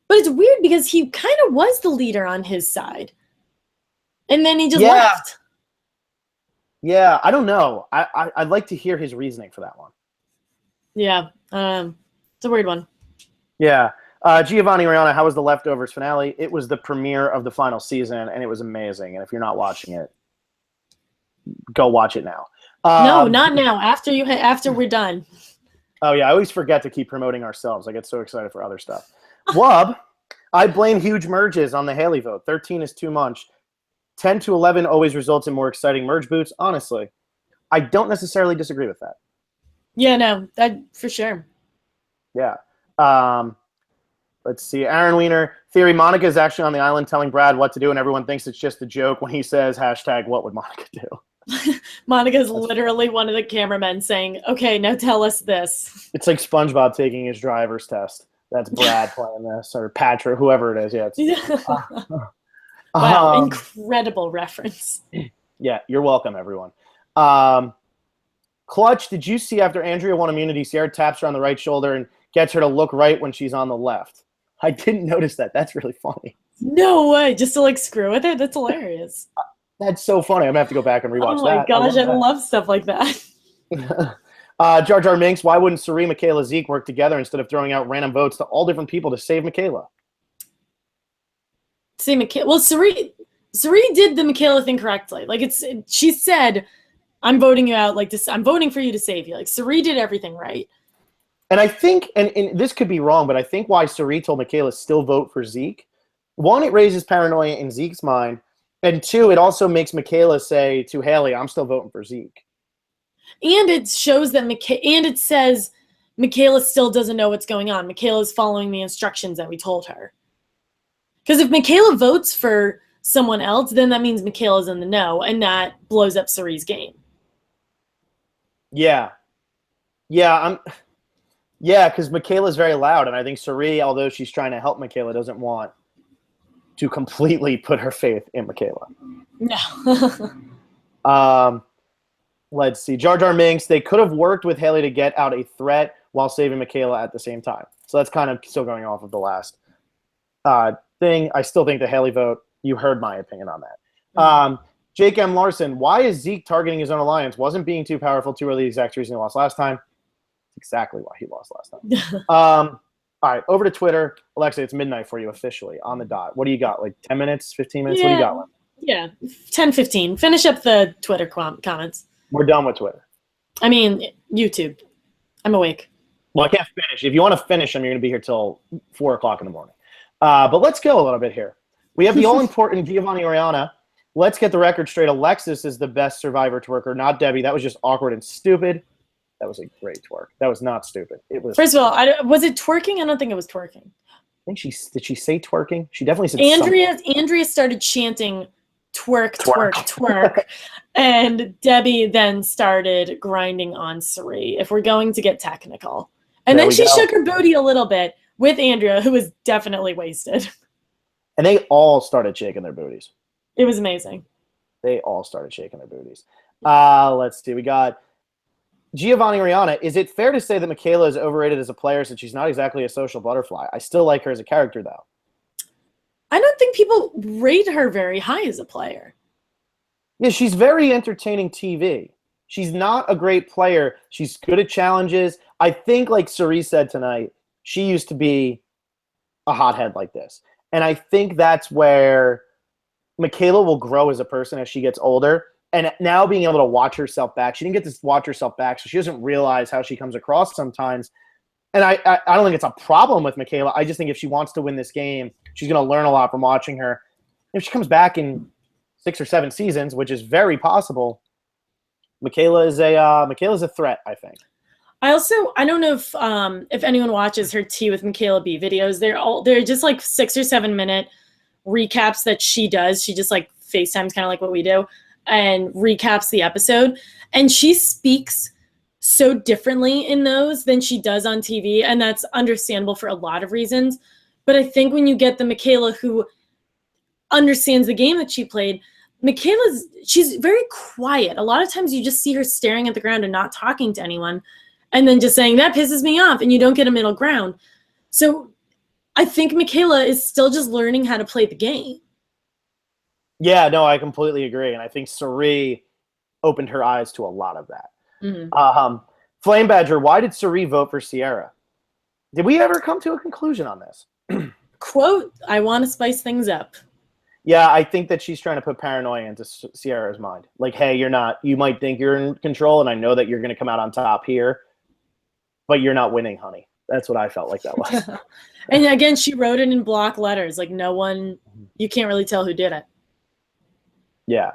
But it's weird because he kind of was the leader on his side. And then he just left. Yeah, I don't know. I'd like to hear his reasoning for that one. Yeah, it's a weird one. Yeah. Giovanni Rihanna, how was the Leftovers finale? It was the premiere of the final season, and it was amazing. And if you're not watching it, go watch it now. No, not now. After we're done. Oh, yeah. I always forget to keep promoting ourselves. I get so excited for other stuff. Wub, I blame huge merges on the Haley vote. 13 is too much. 10 to 11 always results in more exciting merge boots. Honestly, I don't necessarily disagree with that. Yeah, no, that for sure. Yeah. Let's see. Aaron Wiener, theory, Monica is actually on the island telling Brad what to do, and everyone thinks it's just a joke when he says hashtag what would Monica do? Monica's literally one of the cameramen saying, okay, now tell us this. It's like SpongeBob taking his driver's test. That's Brad playing this, or Patrick, whoever it is. Yeah. Wow, incredible reference. Yeah, you're welcome, everyone. Clutch, did you see after Andrea won immunity, Cirie taps her on the right shoulder and gets her to look right when she's on the left? I didn't notice that. That's really funny. No way. Just to like screw with it? That's hilarious. That's so funny. I'm going to have to go back and rewatch that. Oh my gosh, I love stuff like that. Jar Jar Minks, why wouldn't Cirie, Michaela, Zeke work together instead of throwing out random votes to all different people to save Michaela? See, well, Cirie did the Michaela thing correctly. Like she said, I'm voting you out like this. I'm voting for you to save you. Like Cirie did everything right. And I think, and this could be wrong, but I think why Cirie told Michaela still vote for Zeke, one, it raises paranoia in Zeke's mind, and two, it also makes Michaela say to Haley, I'm still voting for Zeke. And it shows that and it says Michaela still doesn't know what's going on. Michaela's following the instructions that we told her. Because if Michaela votes for someone else, then that means Michaela's in the know, and that blows up Cirie's game. Yeah. Yeah, because Michaela's very loud, and I think Cirie, although she's trying to help Michaela, doesn't want to completely put her faith in Michaela. No. Let's see. Jar Jar Minks, they could have worked with Haley to get out a threat while saving Michaela at the same time. So that's kind of still going off of the last thing. I still think the Haley vote, you heard my opinion on that. Mm-hmm. Jake M. Larson, why is Zeke targeting his own alliance? Wasn't being too powerful, too early, the exact reason he lost last time. Exactly why he lost last time. All right, over to Twitter. Alexa, it's midnight for you officially on the dot. What do you got? Like 10 minutes, 15 minutes? Yeah. What do you got left? Yeah, 10, 15. Finish up the Twitter comments. We're done with Twitter. I mean, YouTube. I'm awake. Well, I can't finish. If you want to finish them, you're going to be here till 4 o'clock in the morning. But let's go a little bit here. We have the all-important Giovanni Oriana. Let's get the record straight. Alexis is the best Survivor twerker, not Debbie. That was just awkward and stupid. That was a great twerk. That was not stupid. It was. First of all, was it twerking? I don't think it was twerking. I think did she say twerking? She definitely said Andrea started chanting twerk. And Debbie then started grinding on Cirie, if we're going to get technical. And then she shook her booty a little bit with Andrea, who was definitely wasted. And they all started shaking their booties. It was amazing. They all started shaking their booties. Let's see. We got Giovanni Rihanna. Is it fair to say that Michaela is overrated as a player since she's not exactly a social butterfly? I still like her as a character, though. I don't think people rate her very high as a player. Yeah, she's very entertaining TV. She's not a great player. She's good at challenges. I think, like Cirie said tonight, she used to be a hothead like this. And I think that's where Michaela will grow as a person as she gets older. And now being able to watch herself back, she didn't get to watch herself back, so she doesn't realize how she comes across sometimes. And I don't think it's a problem with Michaela. I just think if she wants to win this game, she's going to learn a lot from watching her. If she comes back in 6 or 7 seasons, which is very possible, Michaela is a threat, I think. I don't know if anyone watches her Tea with Michaela B videos. They're just like 6 or 7 minute recaps that she does. She just like FaceTimes, kind of like what we do, and recaps the episode. And she speaks so differently in those than she does on TV, and that's understandable for a lot of reasons. But I think when you get the Michaela who understands the game that she played, she's very quiet. A lot of times you just see her staring at the ground and not talking to anyone, and then just saying, that pisses me off, and you don't get a middle ground. So I think Michaela is still just learning how to play the game. Yeah, no, I completely agree. And I think Cirie opened her eyes to a lot of that. Mm-hmm. Flame Badger, why did Cirie vote for Sierra? Did we ever come to a conclusion on this? Quote, I want to spice things up. Yeah, I think that she's trying to put paranoia into Sierra's mind. Like, hey, you might think you're in control, and I know that you're going to come out on top here, but you're not winning, honey. That's what I felt like that was. And again, she wrote it in block letters. Like, no one, you can't really tell who did it. Yeah.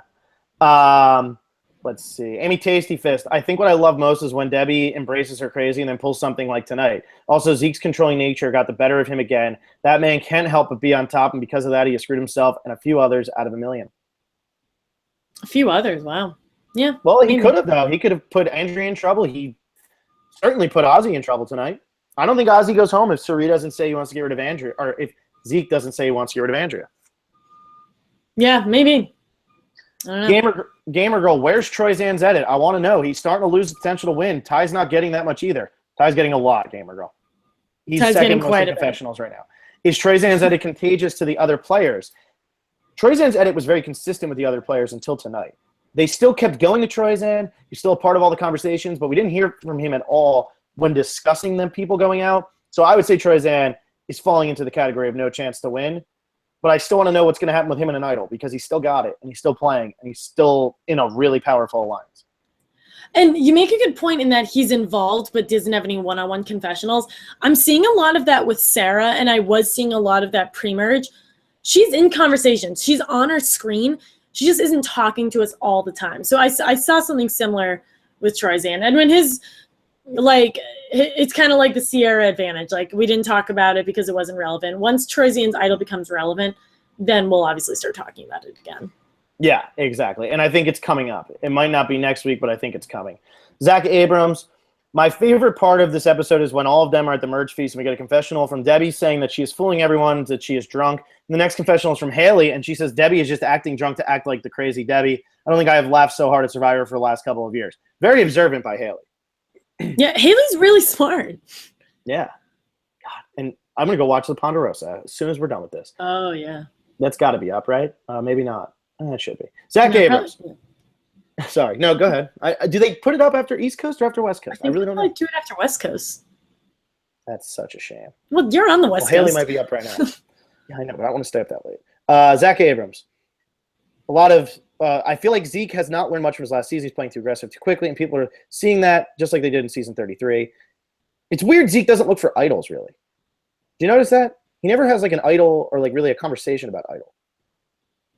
Let's see. Amy Tasty Fist. I think what I love most is when Debbie embraces her crazy and then pulls something like tonight. Also, Zeke's controlling nature got the better of him again. That man can't help but be on top, and because of that, he has screwed himself and a few others out of a million. A few others, wow. Yeah. Well, he could have, though. He could have put Andrea in trouble. He certainly put Ozzy in trouble tonight. I don't think Ozzy goes home if Cirie doesn't say he wants to get rid of Andrea, or if Zeke doesn't say he wants to get rid of Andrea. Yeah, maybe. I don't know. Gamer Girl, where's Troyzan's edit? I want to know. He's starting to lose the potential to win. Ty's not getting that much either. Ty's getting a lot, Gamer Girl. He's Ty's second getting most quite in a bit. confessionals right now. Is Troyzan's edit contagious to the other players? Troyzan's edit was very consistent with the other players until tonight. They still kept going to Troyzan. He's still a part of all the conversations, but we didn't hear from him at all when discussing them people going out. So I would say Troyzan is falling into the category of no chance to win. But I still want to know what's going to happen with him in an idol, because he's still got it, and he's still playing, and he's still in a really powerful alliance. And you make a good point in that he's involved but doesn't have any one-on-one confessionals. I'm seeing a lot of that with Sarah, and I was seeing a lot of that pre-merge. She's in conversations. She's on her screen. She just isn't talking to us all the time. So I saw something similar with Troyzan. And when it's kind of like the Sierra advantage. Like, we didn't talk about it because it wasn't relevant. Once Troyzan's idol becomes relevant, then we'll obviously start talking about it again. Yeah, exactly. And I think it's coming up. It might not be next week, but I think it's coming. Zach Abrams, my favorite part of this episode is when all of them are at the merge feast and we get a confessional from Debbie saying that she is fooling everyone, that she is drunk. And the next confessional is from Haley, and she says Debbie is just acting drunk to act like the crazy Debbie. I don't think I have laughed so hard at Survivor for the last couple of years. Very observant by Haley. Yeah, Haley's really smart. Yeah. God. And I'm going to go watch the Ponderosa as soon as we're done with this. Oh, yeah. That's got to be up, right? Maybe not. It should be. Zach Abrams. Sorry. No, go ahead. Do they put it up after East Coast or after West Coast? I really don't know. Do it after West Coast. That's such a shame. Well, you're on the West Coast. Haley might be up right now. Yeah, I know, but I don't want to stay up that late. Zach Abrams. A lot of I feel like Zeke has not learned much from his last season. He's playing too aggressive too quickly, and people are seeing that just like they did in season 33. It's weird Zeke doesn't look for idols, really. Do you notice that? He never has like an idol or like really a conversation about idol.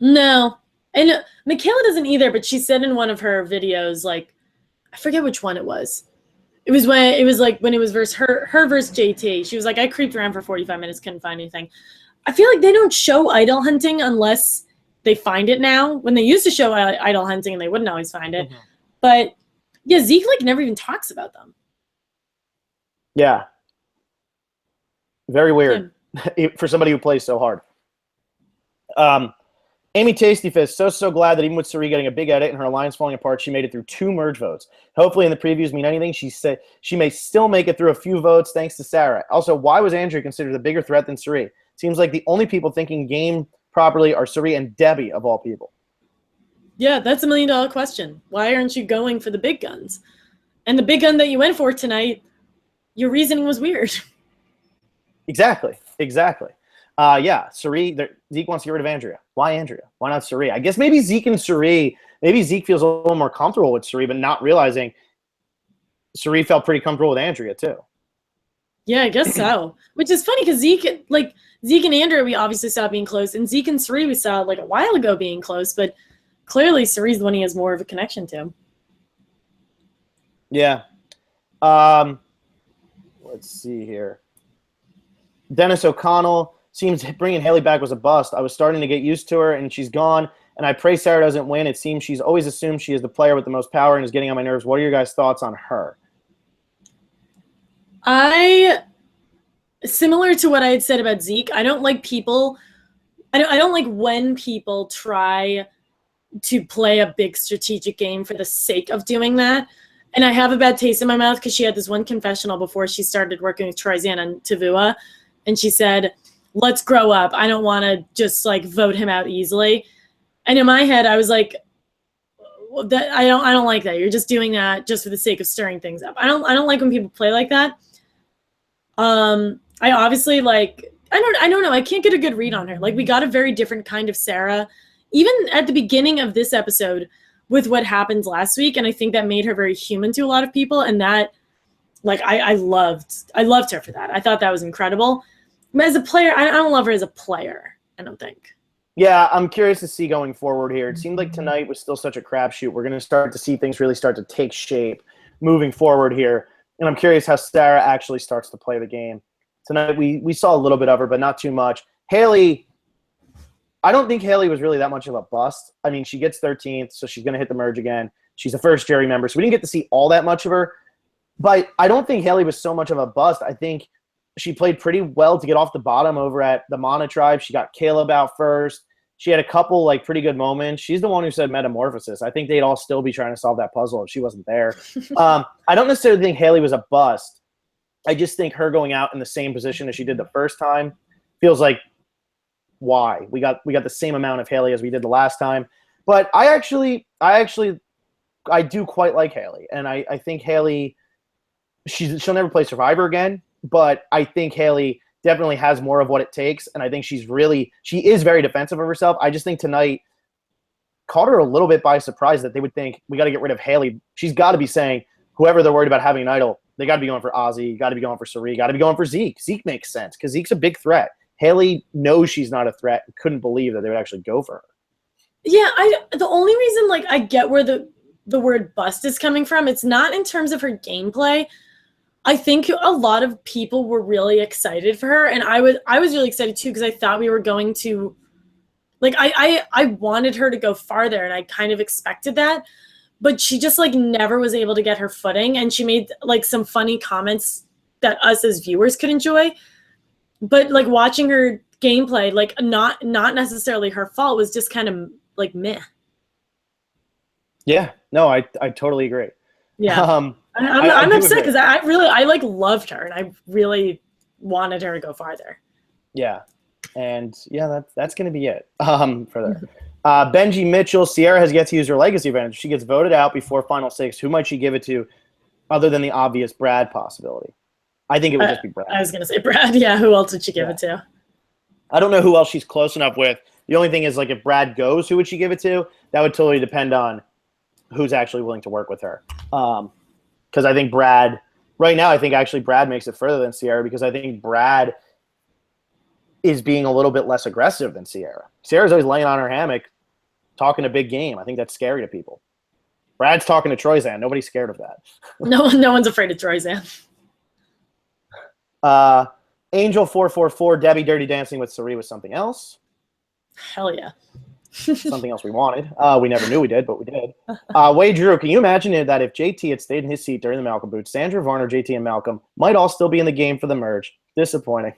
No. And Michaela doesn't either, but she said in one of her videos, like, I forget which one it was. It was when it was versus her versus JT. She was like, I creeped around for 45 minutes, couldn't find anything. I feel like they don't show idol hunting unless they find it now. When they used to show idol hunting, and they wouldn't always find it. Mm-hmm. But yeah, Zeke like never even talks about them. Yeah. Very weird for somebody who plays so hard. Amy Tasty Fist, so glad that even with Cirie getting a big edit and her alliance falling apart, she made it through 2 merge votes. Hopefully in the previews mean anything. She said she may still make it through a few votes thanks to Sarah. Also, why was Andrea considered a bigger threat than Cirie? Seems like the only people thinking game properly are Cirie and Debbie, of all people. Yeah, that's $1 million question. Why aren't you going for the big guns? And the big gun that you went for tonight, your reasoning was weird. Exactly. Yeah, Cirie, Zeke wants to get rid of Andrea. Why Andrea? Why not Cirie? I guess maybe Zeke and Cirie, maybe Zeke feels a little more comfortable with Cirie, but not realizing Cirie felt pretty comfortable with Andrea too. Yeah, I guess so. Which is funny because Zeke and Andrea, we obviously saw being close, and Zeke and Cirie we saw like a while ago being close, but clearly Cirie's the one he has more of a connection to. Yeah. Let's see here. Dennis O'Connell seems bringing Haley back was a bust. I was starting to get used to her, and she's gone. And I pray Sarah doesn't win. It seems she's always assumed she is the player with the most power and is getting on my nerves. What are your guys' thoughts on her? I Similar to what I had said about Zeke, I don't like people. I don't like when people try to play a big strategic game for the sake of doing that. And I have a bad taste in my mouth because she had this one confessional before she started working with Troyzan on Tavua, and she said, "Let's grow up. I don't want to just like vote him out easily." And in my head, I was like, "That I don't like that. You're just doing that just for the sake of stirring things up. I don't like when people play like that." I obviously like. I don't know. I can't get a good read on her. Like, we got a very different kind of Sarah, even at the beginning of this episode with what happened last week. And I think that made her very human to a lot of people. And that, like, I loved her for that. I thought that was incredible. But as a player, I don't love her as a player, I don't think. Yeah, I'm curious to see going forward here. It seemed like tonight was still such a crapshoot. We're going to start to see things really start to take shape moving forward here. And I'm curious how Sarah actually starts to play the game. Tonight we saw a little bit of her, but not too much. Haley, I don't think Haley was really that much of a bust. I mean, she gets 13th, so she's going to hit the merge again. She's the first jury member, so we didn't get to see all that much of her. But I don't think Haley was so much of a bust. I think she played pretty well to get off the bottom over at the Mana Tribe. She got Caleb out first. She had a couple like pretty good moments. She's the one who said metamorphosis. I think they'd all still be trying to solve that puzzle if she wasn't there. I don't necessarily think Haley was a bust. I just think her going out in the same position as she did the first time feels like, why? We got the same amount of Haley as we did the last time. But I do quite like Haley. And I think Haley, she'll never play Survivor again, but I think Haley definitely has more of what it takes. And I think she is very defensive of herself. I just think tonight caught her a little bit by surprise that they would think we got to get rid of Haley. She's got to be saying, whoever they're worried about having an idol, they got to be going for Ozzy, got to be going for Cirie, got to be going for Zeke. Zeke makes sense because Zeke's a big threat. Haley knows she's not a threat and couldn't believe that they would actually go for her. Yeah, the only reason like I get where the word bust is coming from, it's not in terms of her gameplay. I think a lot of people were really excited for her, and I was really excited too because I thought we were going to like I wanted her to go farther, and I kind of expected that. But she just like never was able to get her footing, and she made like some funny comments that us as viewers could enjoy. But like watching her gameplay, like not necessarily her fault, was just kind of like meh. Yeah, no, I totally agree. Yeah, I'm upset because I like loved her, and I really wanted her to go farther. Yeah, and yeah, that's gonna be it for there. Benji Mitchell, Cirie has yet to use her legacy advantage. She gets voted out before Final Six. Who might she give it to other than the obvious Brad possibility? I think it would just be Brad. I was going to say Brad. Yeah, who else would she give it to? I don't know who else she's close enough with. The only thing is, like, if Brad goes, who would she give it to? That would totally depend on who's actually willing to work with her. Because I think Brad – right now, I think actually Brad makes it further than Cirie because I think Brad is being a little bit less aggressive than Cirie. Ciarie's always laying on her hammock, talking a big game. I think that's scary to people. Brad's talking to Troyzan. Nobody's scared of that. No one's afraid of Troyzan. Angel 444, Debbie Dirty Dancing with Cirie was something else. Hell yeah. Something else we wanted. We never knew we did, but we did. Wade Drew, can you imagine that if JT had stayed in his seat during the Malcolm boot, Sandra Varner, JT, and Malcolm might all still be in the game for the merge? Disappointing.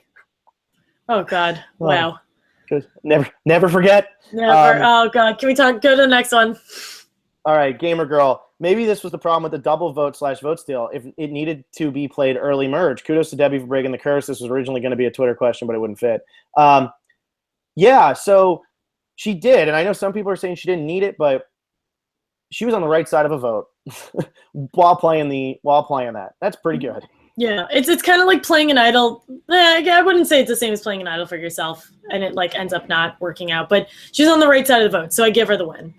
Oh, God. Wow. Never forget. Never. Oh, God. Can we go to the next one? All right, Gamer Girl. Maybe this was the problem with the double vote/vote steal. If it needed to be played early merge. Kudos to Debbie for breaking the curse. This was originally going to be a Twitter question, but it wouldn't fit. Yeah, so she did, and I know some people are saying she didn't need it, but she was on the right side of a vote while playing that. That's pretty good. Yeah, it's kind of like playing an idol. I wouldn't say it's the same as playing an idol for yourself, and it like ends up not working out. But she's on the right side of the vote, so I give her the win.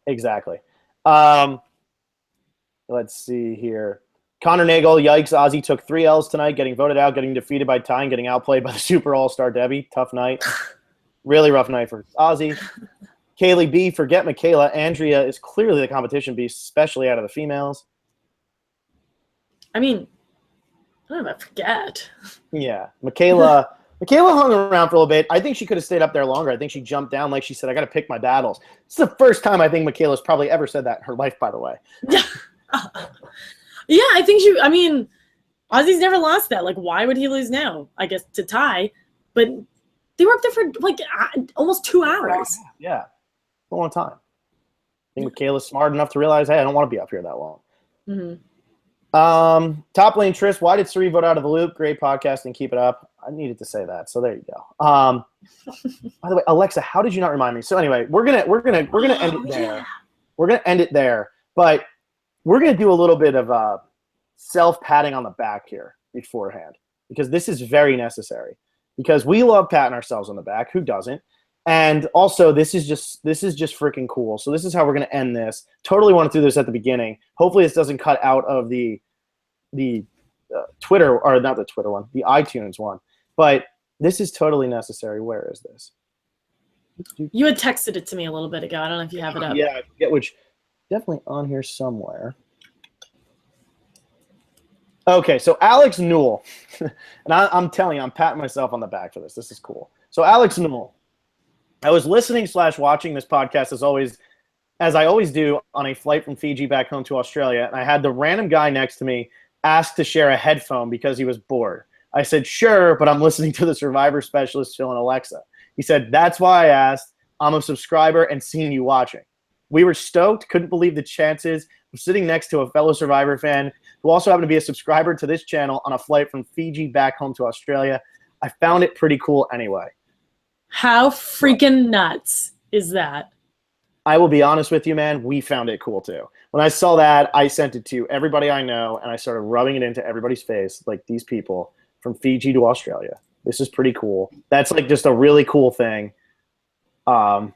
Exactly. Let's see here. Connor Nagel, yikes. Ozzy took 3 L's tonight, getting voted out, getting defeated by Ty, and getting outplayed by the Super All-Star Debbie. Tough night. Really rough night for Ozzy. Kaylee B, forget Michaela. Andrea is clearly the competition beast, especially out of the females. I mean, I don't know about forget. Yeah. Michaela hung around for a little bit. I think she could have stayed up there longer. I think she jumped down like she said, I got to pick my battles. It's the first time I think Michaela's probably ever said that in her life, by the way. Yeah, I think Ozzy's never lost that. Like, why would he lose now? I guess to tie, but they were up there for like almost 2 hours. Yeah, a long time. I think Michaela's smart enough to realize, hey, I don't want to be up here that long. Mm-hmm. Top lane Tris, why did Cirie vote out of the loop? Great podcast and keep it up. I needed to say that, so there you go. By the way, Alexa, how did you not remind me? So anyway, we're gonna end it there. Yeah. We're gonna end it there, but we're gonna do a little bit of self-patting on the back here beforehand, because this is very necessary. Because we love patting ourselves on the back. Who doesn't? And also, this is just freaking cool. So this is how we're gonna end this. Totally want to do this at the beginning. Hopefully, this doesn't cut out of the Twitter, or not the Twitter one, the iTunes one. But this is totally necessary. Where is this? You had texted it to me a little bit ago. I don't know if you have it up. Yeah, I forget which. Definitely on here somewhere. Okay, so Alex Newell. And I'm telling you, I'm patting myself on the back for this. This is cool. So Alex Newell. I was listening / watching this podcast as I always do on a flight from Fiji back home to Australia, and I had the random guy next to me ask to share a headphone because he was bored. I said, sure, but I'm listening to the Survivor specialist, Phil and Alexa. He said, that's why I asked. I'm a subscriber and seeing you watching. We were stoked, couldn't believe the chances of sitting next to a fellow Survivor fan who also happened to be a subscriber to this channel on a flight from Fiji back home to Australia. I found it pretty cool anyway. How freaking nuts is that? I will be honest with you, man. We found it cool too. When I saw that, I sent it to everybody I know, and I started rubbing it into everybody's face, like these people from Fiji to Australia. This is pretty cool. That's like just a really cool thing. Oh,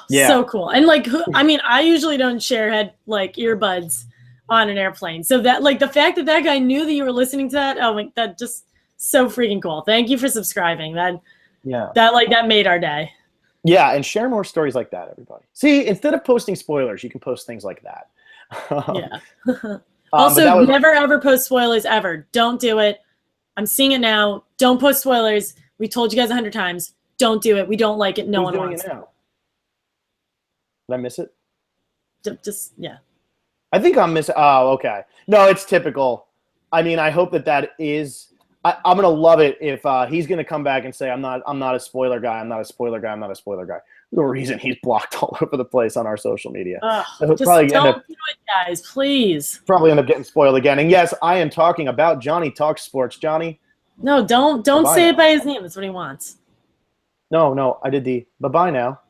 yeah. So cool. And like, I mean, I usually don't share earbuds on an airplane. So that, like, the fact that that guy knew that you were listening to that, oh my, that just so freaking cool. Thank you for subscribing. That made our day. Yeah, and share more stories like that, everybody. See, instead of posting spoilers, you can post things like that. Yeah. Also, never ever post spoilers ever. Don't do it. I'm seeing it now. Don't post spoilers. We told you guys 100 times. Don't do it. We don't like it. No one wants it. Now? Did I miss it? Just yeah. I think I'm missing. Oh, okay. No, it's typical. I mean, I hope that is. I'm gonna love it if he's gonna come back and say, I'm not a spoiler guy. I'm not a spoiler guy. I'm not a spoiler guy. The reason he's blocked all over the place on our social media. Just don't do it, guys, please. Probably end up getting spoiled again. And yes, I am talking about Johnny Talks Sports. Johnny. No, don't say it by his name. That's what he wants. No, I did the bye-bye now.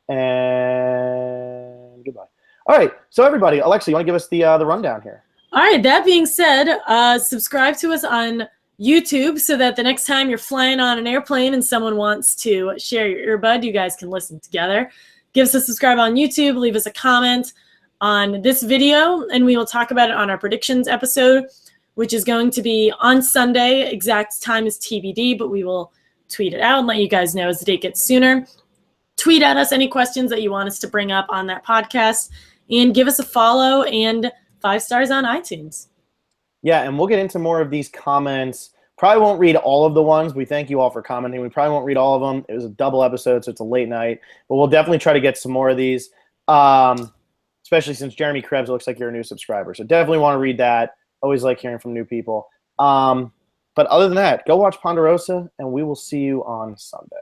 And goodbye. All right, so everybody, Alexa, you want to give us the rundown here? All right, that being said, subscribe to us on YouTube so that the next time you're flying on an airplane and someone wants to share your earbud, you guys can listen together. Give us a subscribe on YouTube, leave us a comment on this video, and we will talk about it on our predictions episode, which is going to be on Sunday. Exact time is TBD, but we will tweet it out and let you guys know as the date gets sooner. Tweet at us any questions that you want us to bring up on that podcast, and give us a follow and 5 stars on iTunes. Yeah, and we'll get into more of these comments. Probably won't read all of the ones. We thank you all for commenting. We probably won't read all of them. It was a double episode, so it's a late night. But we'll definitely try to get some more of these, especially since Jeremy Krebs, it looks like you're a new subscriber. So definitely want to read that. Always like hearing from new people. But other than that, go watch Ponderosa, and we will see you on Sunday.